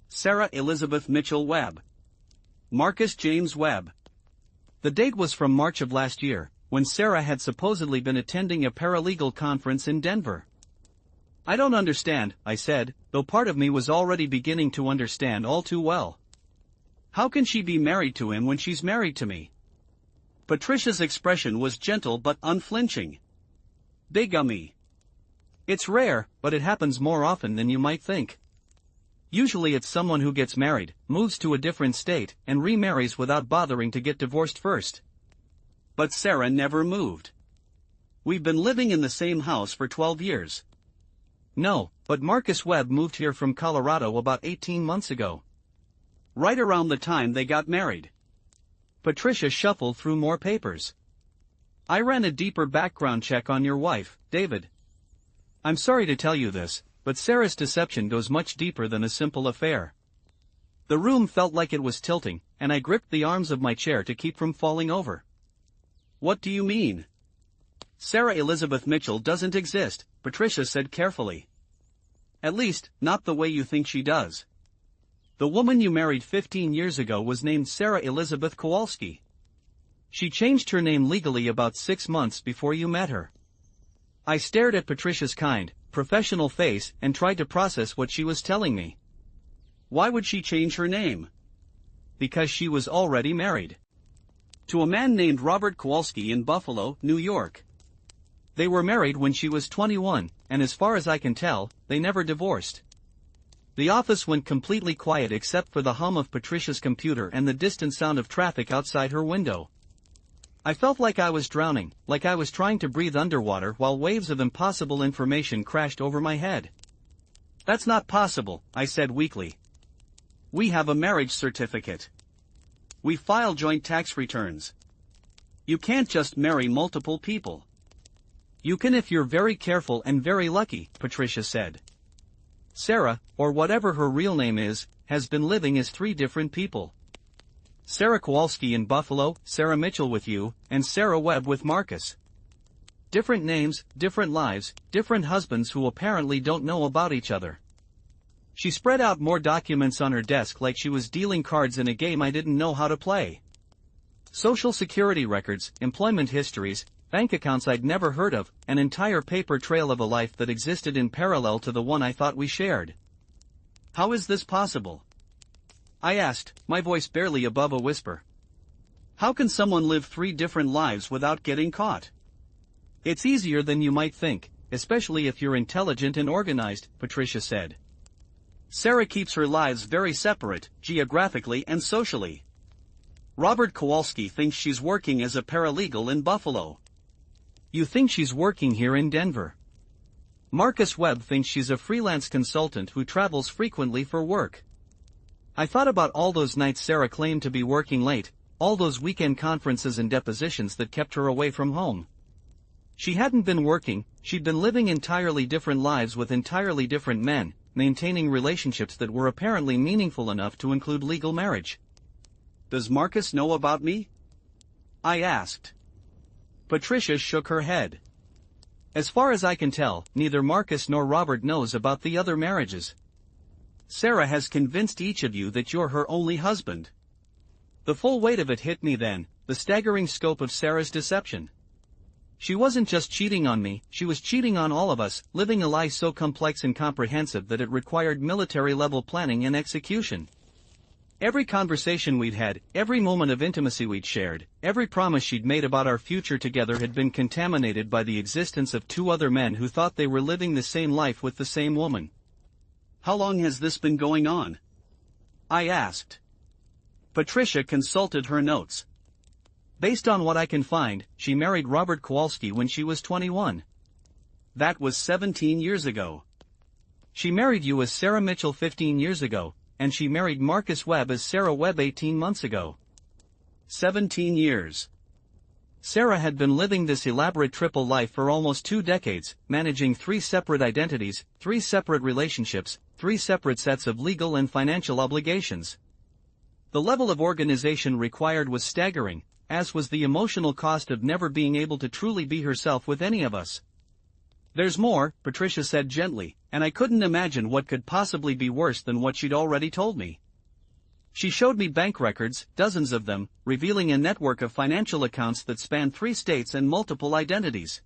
Sarah Elizabeth Mitchell Webb. Marcus James Webb. The date was from March of last year, when Sarah had supposedly been attending a paralegal conference in Denver. I don't understand, I said, though part of me was already beginning to understand all too well. How can she be married to him when she's married to me? Patricia's expression was gentle but unflinching. Bigamy. It's rare, but it happens more often than you might think. Usually it's someone who gets married, moves to a different state, and remarries without bothering to get divorced first. But Sarah never moved. We've been living in the same house for 12 years. No, but Marcus Webb moved here from Colorado about 18 months ago. Right around the time they got married. Patricia shuffled through more papers. I ran a deeper background check on your wife, David. I'm sorry to tell you this, but Sarah's deception goes much deeper than a simple affair. The room felt like it was tilting, and I gripped the arms of my chair to keep from falling over. What do you mean? Sarah Elizabeth Mitchell doesn't exist, Patricia said carefully. At least, not the way you think she does. The woman you married 15 years ago was named Sarah Elizabeth Kowalski. She changed her name legally about 6 months before you met her. I stared at Patricia's kind, professional face and tried to process what she was telling me. Why would she change her name? Because she was already married. To a man named Robert Kowalski in Buffalo, New York. They were married when she was 21, and as far as I can tell, they never divorced. The office went completely quiet except for the hum of Patricia's computer and the distant sound of traffic outside her window. I felt like I was drowning, like I was trying to breathe underwater while waves of impossible information crashed over my head. That's not possible, I said weakly. We have a marriage certificate. We file joint tax returns. You can't just marry multiple people. You can if you're very careful and very lucky, Patricia said. Sarah, or whatever her real name is, has been living as 3 different people. Sarah Kowalski in Buffalo, Sarah Mitchell with you, and Sarah Webb with Marcus. Different names, different lives, different husbands who apparently don't know about each other. She spread out more documents on her desk like she was dealing cards in a game I didn't know how to play. Social security records, employment histories, bank accounts I'd never heard of, an entire paper trail of a life that existed in parallel to the one I thought we shared. How is this possible? I asked, my voice barely above a whisper. How can someone live 3 different lives without getting caught? It's easier than you might think, especially if you're intelligent and organized, Patricia said. Sarah keeps her lives very separate, geographically and socially. Robert Kowalski thinks she's working as a paralegal in Buffalo. You think she's working here in Denver? Marcus Webb thinks she's a freelance consultant who travels frequently for work. I thought about all those nights Sarah claimed to be working late, all those weekend conferences and depositions that kept her away from home. She hadn't been working, she'd been living entirely different lives with entirely different men, maintaining relationships that were apparently meaningful enough to include legal marriage. Does Marcus know about me? I asked. Patricia shook her head. As far as I can tell, neither Marcus nor Robert knows about the other marriages. Sarah has convinced each of you that you're her only husband. The full weight of it hit me then, the staggering scope of Sarah's deception. She wasn't just cheating on me, she was cheating on all of us, living a lie so complex and comprehensive that it required military-level planning and execution. Every conversation we'd had, every moment of intimacy we'd shared, every promise she'd made about our future together had been contaminated by the existence of 2 other men who thought they were living the same life with the same woman. How long has this been going on? I asked. Patricia consulted her notes. Based on what I can find, she married Robert Kowalski when she was 21. That was 17 years ago. She married you as Sarah Mitchell 15 years ago, and she married Marcus Webb as Sarah Webb 18 months ago. 17 years. Sarah had been living this elaborate triple life for almost 2 decades, managing 3 separate identities, 3 separate relationships, 3 separate sets of legal and financial obligations. The level of organization required was staggering, as was the emotional cost of never being able to truly be herself with any of us. There's more, Patricia said gently, and I couldn't imagine what could possibly be worse than what she'd already told me. She showed me bank records, dozens of them, revealing a network of financial accounts that spanned 3 states and multiple identities.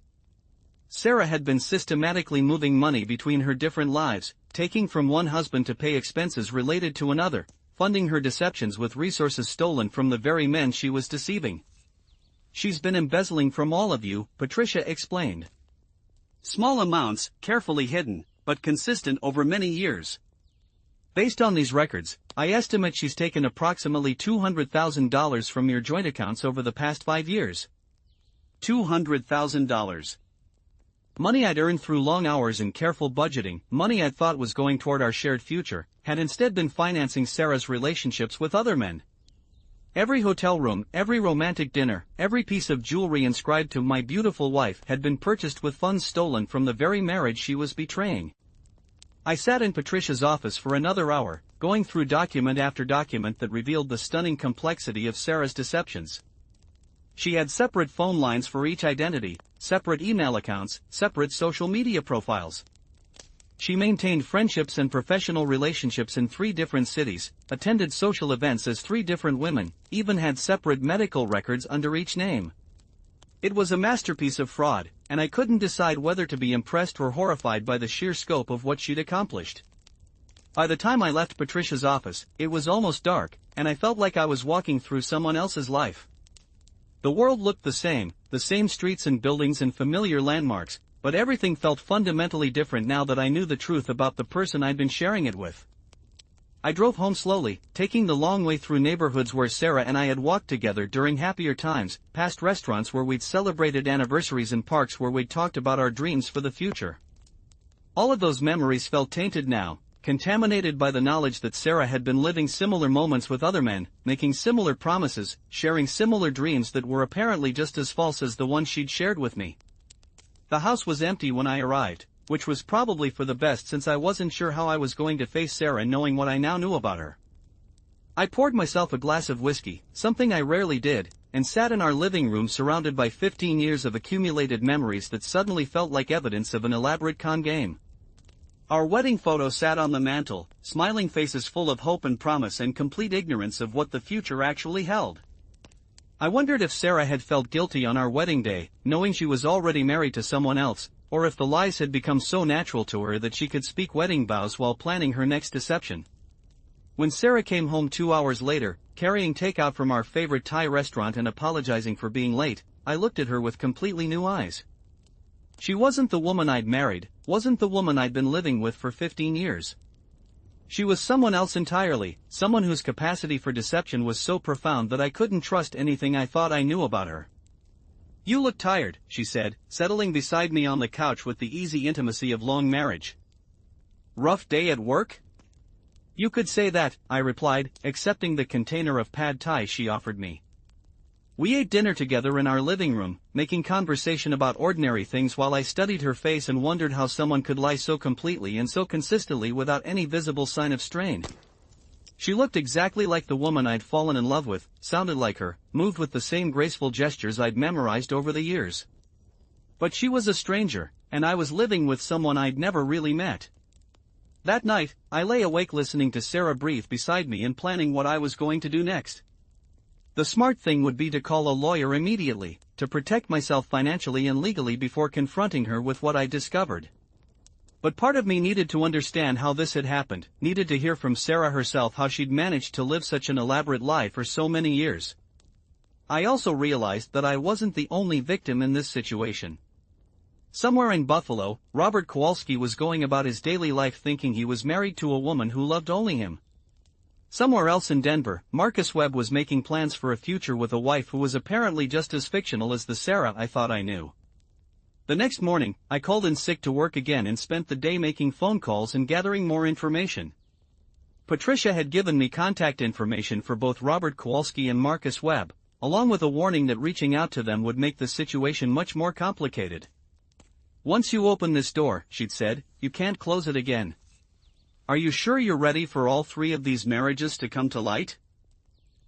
Sarah had been systematically moving money between her different lives, taking from one husband to pay expenses related to another, funding her deceptions with resources stolen from the very men she was deceiving. She's been embezzling from all of you, Patricia explained. Small amounts, carefully hidden, but consistent over many years. Based on these records, I estimate she's taken approximately $200,000 from your joint accounts over the past 5 years. $200,000. Money I'd earned through long hours and careful budgeting, money I'd thought was going toward our shared future, had instead been financing Sarah's relationships with other men. Every hotel room, every romantic dinner, every piece of jewelry inscribed to my beautiful wife had been purchased with funds stolen from the very marriage she was betraying. I sat in Patricia's office for another hour, going through document after document that revealed the stunning complexity of Sarah's deceptions. She had separate phone lines for each identity, separate email accounts, separate social media profiles. She maintained friendships and professional relationships in 3 different cities, attended social events as 3 different women, even had separate medical records under each name. It was a masterpiece of fraud, and I couldn't decide whether to be impressed or horrified by the sheer scope of what she'd accomplished. By the time I left Patricia's office, it was almost dark, and I felt like I was walking through someone else's life. The world looked the same streets and buildings and familiar landmarks, but everything felt fundamentally different now that I knew the truth about the person I'd been sharing it with. I drove home slowly, taking the long way through neighborhoods where Sarah and I had walked together during happier times, past restaurants where we'd celebrated anniversaries and parks where we'd talked about our dreams for the future. All of those memories felt tainted now, contaminated by the knowledge that Sarah had been living similar moments with other men, making similar promises, sharing similar dreams that were apparently just as false as the ones she'd shared with me. The house was empty when I arrived, which was probably for the best since I wasn't sure how I was going to face Sarah knowing what I now knew about her. I poured myself a glass of whiskey, something I rarely did, and sat in our living room surrounded by 15 years of accumulated memories that suddenly felt like evidence of an elaborate con game. Our wedding photo sat on the mantel, smiling faces full of hope and promise and complete ignorance of what the future actually held. I wondered if Sarah had felt guilty on our wedding day, knowing she was already married to someone else, or if the lies had become so natural to her that she could speak wedding vows while planning her next deception. When Sarah came home 2 hours later, carrying takeout from our favorite Thai restaurant and apologizing for being late, I looked at her with completely new eyes. She wasn't the woman I'd married, wasn't the woman I'd been living with for 15 years. She was someone else entirely, someone whose capacity for deception was so profound that I couldn't trust anything I thought I knew about her. "You look tired," she said, settling beside me on the couch with the easy intimacy of long marriage. "Rough day at work?" "You could say that," I replied, accepting the container of pad thai she offered me. We ate dinner together in our living room, making conversation about ordinary things while I studied her face and wondered how someone could lie so completely and so consistently without any visible sign of strain. She looked exactly like the woman I'd fallen in love with, sounded like her, moved with the same graceful gestures I'd memorized over the years. But she was a stranger, and I was living with someone I'd never really met. That night, I lay awake listening to Sarah breathe beside me and planning what I was going to do next. The smart thing would be to call a lawyer immediately, to protect myself financially and legally before confronting her with what I discovered. But part of me needed to understand how this had happened, needed to hear from Sarah herself how she'd managed to live such an elaborate lie for so many years. I also realized that I wasn't the only victim in this situation. Somewhere in Buffalo, Robert Kowalski was going about his daily life thinking he was married to a woman who loved only him. Somewhere else in Denver, Marcus Webb was making plans for a future with a wife who was apparently just as fictional as the Sarah I thought I knew. The next morning, I called in sick to work again and spent the day making phone calls and gathering more information. Patricia had given me contact information for both Robert Kowalski and Marcus Webb, along with a warning that reaching out to them would make the situation much more complicated. "Once you open this door," she'd said, "you can't close it again. Are you sure you're ready for all three of these marriages to come to light?"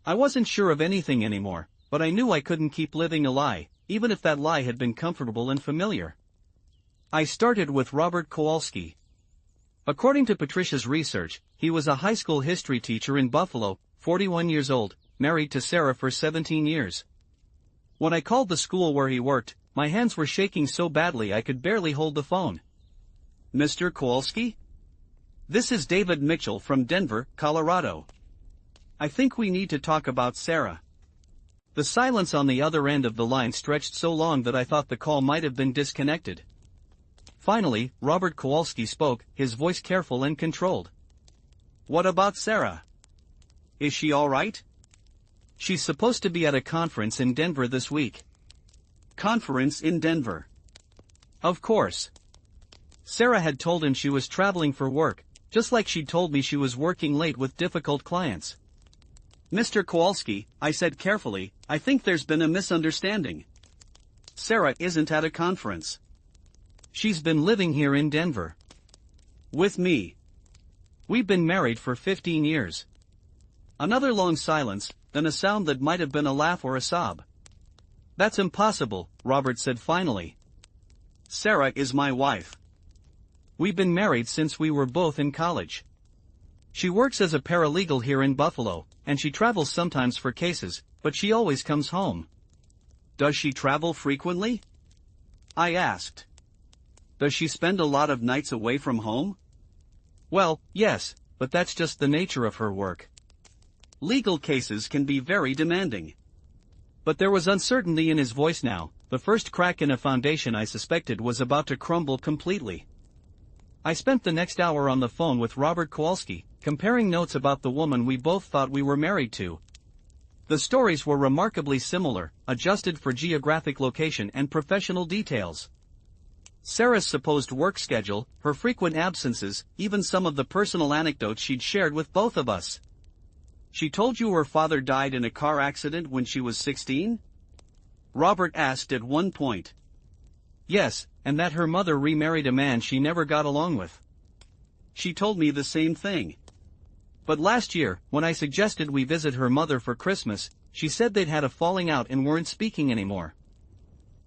I wasn't sure of anything anymore, but I knew I couldn't keep living a lie, even if that lie had been comfortable and familiar. I started with Robert Kowalski. According to Patricia's research, he was a high school history teacher in Buffalo, 41 years old, married to Sarah for 17 years. When I called the school where he worked, my hands were shaking so badly I could barely hold the phone. "Mr. Kowalski? This is David Mitchell from Denver, Colorado. I think we need to talk about Sarah." The silence on the other end of the line stretched so long that I thought the call might have been disconnected. Finally, Robert Kowalski spoke, his voice careful and controlled. "What about Sarah? Is she all right?" "She's supposed to be at a conference in Denver this week." "Conference in Denver?" "Of course." Sarah had told him she was traveling for work, just like she'd told me she was working late with difficult clients. "Mr. Kowalski," I said carefully, "I think there's been a misunderstanding. Sarah isn't at a conference. She's been living here in Denver. With me. We've been married for 15 years. Another long silence, then a sound that might have been a laugh or a sob. "That's impossible," Robert said finally. "Sarah is my wife. We've been married since we were both in college. She works as a paralegal here in Buffalo, and she travels sometimes for cases, but she always comes home." "Does she travel frequently?" I asked. "Does she spend a lot of nights away from home?" "Well, yes, but that's just the nature of her work. Legal cases can be very demanding." But there was uncertainty in his voice now. The first crack in a foundation I suspected was about to crumble completely. I spent the next hour on the phone with Robert Kowalski, comparing notes about the woman we both thought we were married to. The stories were remarkably similar, adjusted for geographic location and professional details. Sarah's supposed work schedule, her frequent absences, even some of the personal anecdotes she'd shared with both of us. "She told you her father died in a car accident when she was 16? Robert asked at one point. "Yes, and that her mother remarried a man she never got along with." "She told me the same thing. But last year, when I suggested we visit her mother for Christmas, she said they'd had a falling out and weren't speaking anymore."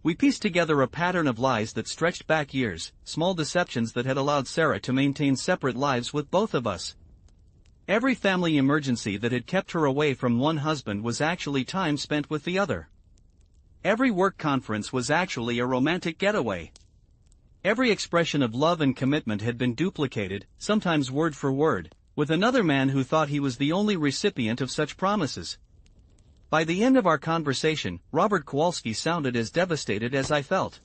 We pieced together a pattern of lies that stretched back years, small deceptions that had allowed Sarah to maintain separate lives with both of us. Every family emergency that had kept her away from one husband was actually time spent with the other. Every work conference was actually a romantic getaway. Every expression of love and commitment had been duplicated, sometimes word for word, with another man who thought he was the only recipient of such promises. By the end of our conversation, Robert Kowalski sounded as devastated as I felt.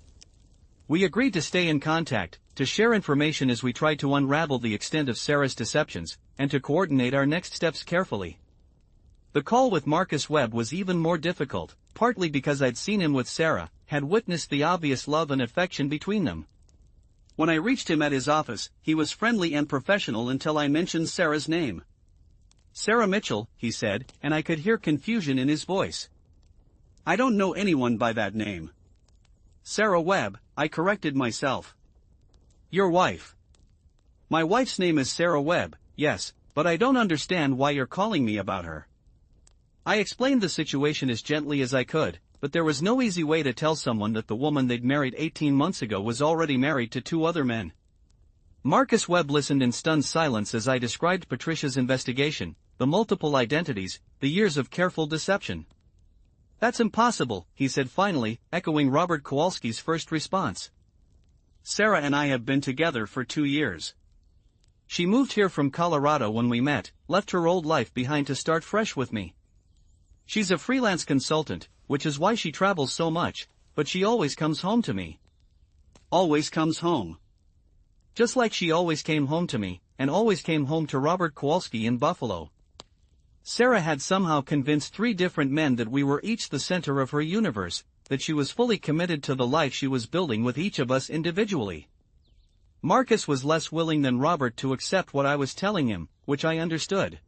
We agreed to stay in contact, to share information as we tried to unravel the extent of Sarah's deceptions, and to coordinate our next steps carefully. The call with Marcus Webb was even more difficult, partly because I'd seen him with Sarah, had witnessed the obvious love and affection between them. When I reached him at his office, he was friendly and professional until I mentioned Sarah's name. "Sarah Mitchell," he said, and I could hear confusion in his voice. "I don't know anyone by that name." "Sarah Webb," I corrected myself. "Your wife." "My wife's name is Sarah Webb, yes, but I don't understand why you're calling me about her." I explained the situation as gently as I could, but there was no easy way to tell someone that the woman they'd married 18 months ago was already married to 2 other men. Marcus Webb listened in stunned silence as I described Patricia's investigation, the multiple identities, the years of careful deception. "That's impossible," he said finally, echoing Robert Kowalski's first response. "Sarah and I have been together for 2 years. She moved here from Colorado when we met, left her old life behind to start fresh with me. She's a freelance consultant, which is why she travels so much, but she always comes home to me." "Always comes home?" "Just like she always came home to me, and always came home to Robert Kowalski in Buffalo." Sarah had somehow convinced 3 different men that we were each the center of her universe, that she was fully committed to the life she was building with each of us individually. Marcus was less willing than Robert to accept what I was telling him, which I understood.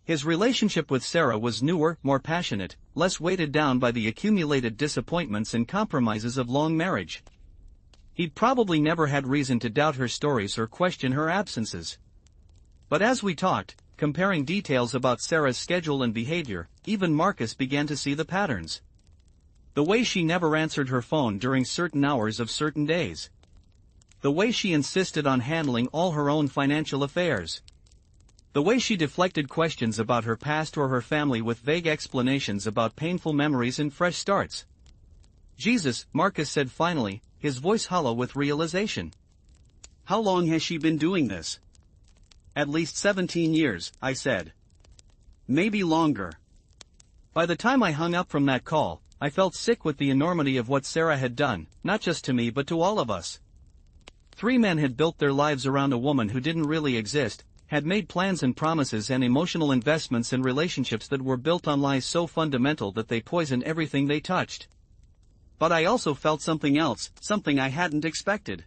His relationship with Sarah was newer, more passionate, less weighted down by the accumulated disappointments and compromises of long marriage. He'd probably never had reason to doubt her stories or question her absences. But as we talked, comparing details about Sarah's schedule and behavior, even Marcus began to see the patterns. The way she never answered her phone during certain hours of certain days. The way she insisted on handling all her own financial affairs. The way she deflected questions about her past or her family with vague explanations about painful memories and fresh starts. "Jesus," Marcus said finally, his voice hollow with realization. "How long has she been doing this?" "At least 17 years, I said. "Maybe longer." By the time I hung up from that call, I felt sick with the enormity of what Sarah had done, not just to me but to all of us. 3 men had built their lives around a woman who didn't really exist, had made plans and promises and emotional investments in relationships that were built on lies so fundamental that they poisoned everything they touched. But I also felt something else, something I hadn't expected.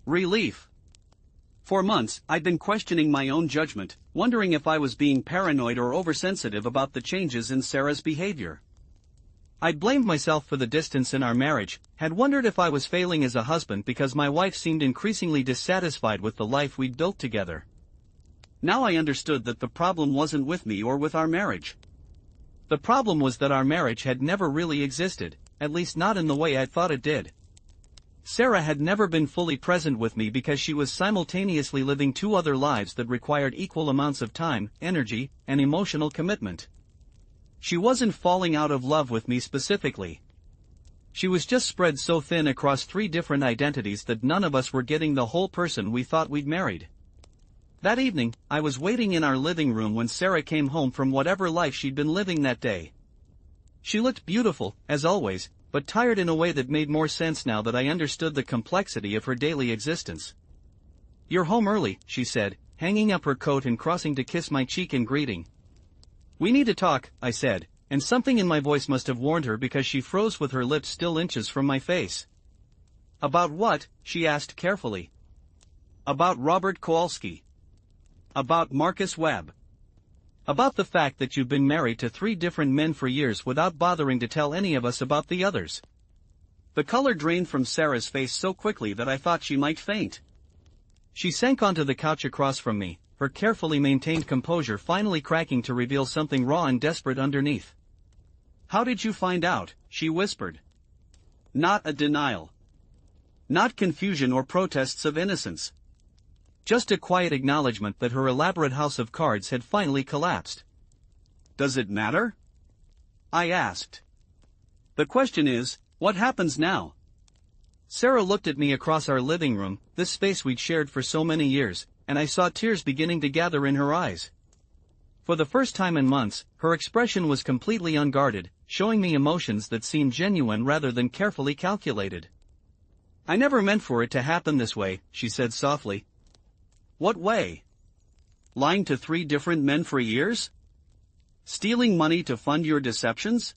Relief. For months, I'd been questioning my own judgment, wondering if I was being paranoid or oversensitive about the changes in Sarah's behavior. I'd blamed myself for the distance in our marriage, had wondered if I was failing as a husband because my wife seemed increasingly dissatisfied with the life we'd built together. Now I understood that the problem wasn't with me or with our marriage. The problem was that our marriage had never really existed, at least not in the way I thought it did. Sarah had never been fully present with me because she was simultaneously living 2 other lives that required equal amounts of time, energy, and emotional commitment. She wasn't falling out of love with me specifically. She was just spread so thin across 3 different identities that none of us were getting the whole person we thought we'd married. That evening, I was waiting in our living room when Sarah came home from whatever life she'd been living that day. She looked beautiful, as always, but tired in a way that made more sense now that I understood the complexity of her daily existence. "You're home early," she said, hanging up her coat and crossing to kiss my cheek in greeting. "We need to talk," I said, and something in my voice must have warned her because she froze with her lips still inches from my face. "About what?" she asked carefully. "About Robert Kowalski. About Marcus Webb. About the fact that you've been married to 3 different men for years without bothering to tell any of us about the others." The color drained from Sarah's face so quickly that I thought she might faint. She sank onto the couch across from me, her carefully maintained composure finally cracking to reveal something raw and desperate underneath. "How did you find out?" she whispered. Not a denial. Not confusion or protests of innocence. Just a quiet acknowledgement that her elaborate house of cards had finally collapsed. Does it matter? I asked. The question is, what happens now? Sarah looked at me across our living room, this space we'd shared for so many years, and I saw tears beginning to gather in her eyes. For the first time in months, her expression was completely unguarded, showing me emotions that seemed genuine rather than carefully calculated. "I never meant for it to happen this way," she said softly. "What way? Lying to 3 different men for years? Stealing money to fund your deceptions?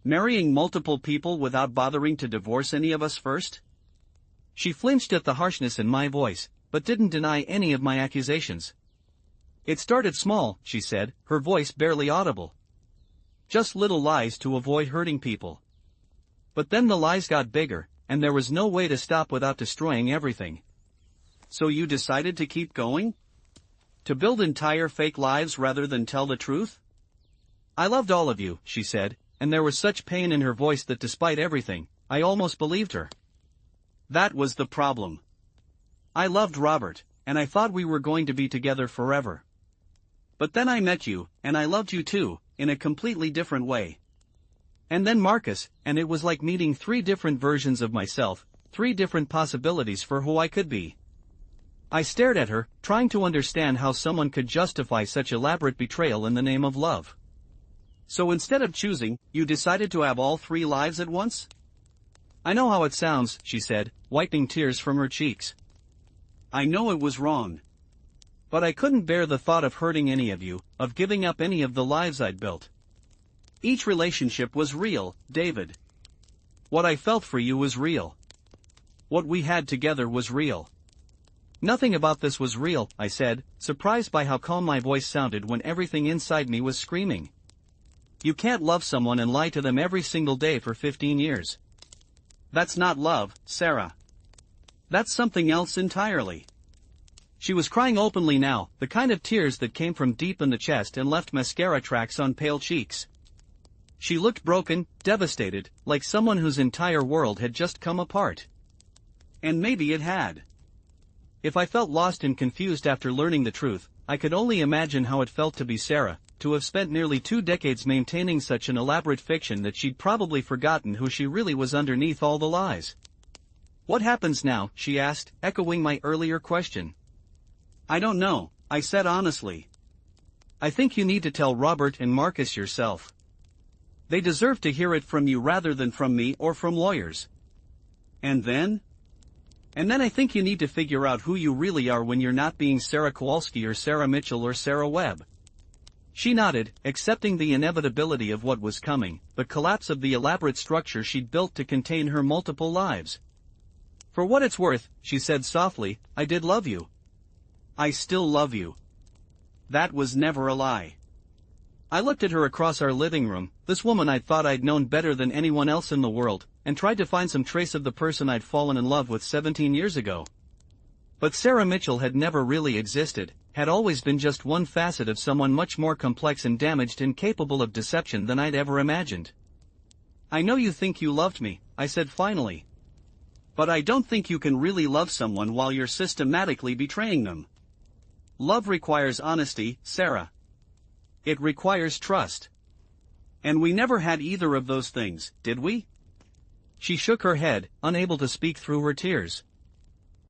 Marrying multiple people without bothering to divorce any of us first?" She flinched at the harshness in my voice, but didn't deny any of my accusations. "It started small," she said, her voice barely audible. "Just little lies to avoid hurting people. But then the lies got bigger, and there was no way to stop without destroying everything." "So you decided to keep going? To build entire fake lives rather than tell the truth?" "I loved all of you," she said, and there was such pain in her voice that despite everything, I almost believed her. That was the problem. I loved Robert, and I thought we were going to be together forever. But then I met you, and I loved you too, in a completely different way. And then Marcus, and it was like meeting 3 different versions of myself, 3 different possibilities for who I could be. I stared at her, trying to understand how someone could justify such elaborate betrayal in the name of love. "So instead of choosing, you decided to have all 3 lives at once?" "I know how it sounds," she said, wiping tears from her cheeks. "I know it was wrong. But I couldn't bear the thought of hurting any of you, of giving up any of the lives I'd built. Each relationship was real, David. What I felt for you was real. What we had together was real." "Nothing about this was real," I said, surprised by how calm my voice sounded when everything inside me was screaming. "You can't love someone and lie to them every single day for 15 years. That's not love, Sarah. That's something else entirely." She was crying openly now, the kind of tears that came from deep in the chest and left mascara tracks on pale cheeks. She looked broken, devastated, like someone whose entire world had just come apart. And maybe it had. If I felt lost and confused after learning the truth, I could only imagine how it felt to be Sarah, to have spent nearly 2 decades maintaining such an elaborate fiction that she'd probably forgotten who she really was underneath all the lies. "What happens now?" she asked, echoing my earlier question. "I don't know," I said honestly. "I think you need to tell Robert and Marcus yourself. They deserve to hear it from you rather than from me or from lawyers." "And then?" "And then I think you need to figure out who you really are when you're not being Sarah Kowalski or Sarah Mitchell or Sarah Webb." She nodded, accepting the inevitability of what was coming, the collapse of the elaborate structure she'd built to contain her multiple lives. "For what it's worth," she said softly, "I did love you. I still love you. That was never a lie." I looked at her across our living room, this woman I thought I'd known better than anyone else in the world, and tried to find some trace of the person I'd fallen in love with 17 years ago. But Sarah Mitchell had never really existed, had always been just one facet of someone much more complex and damaged and capable of deception than I'd ever imagined. "I know you think you loved me," I said finally. "But I don't think you can really love someone while you're systematically betraying them. Love requires honesty, Sarah. It requires trust. And we never had either of those things, did we?" She shook her head, unable to speak through her tears.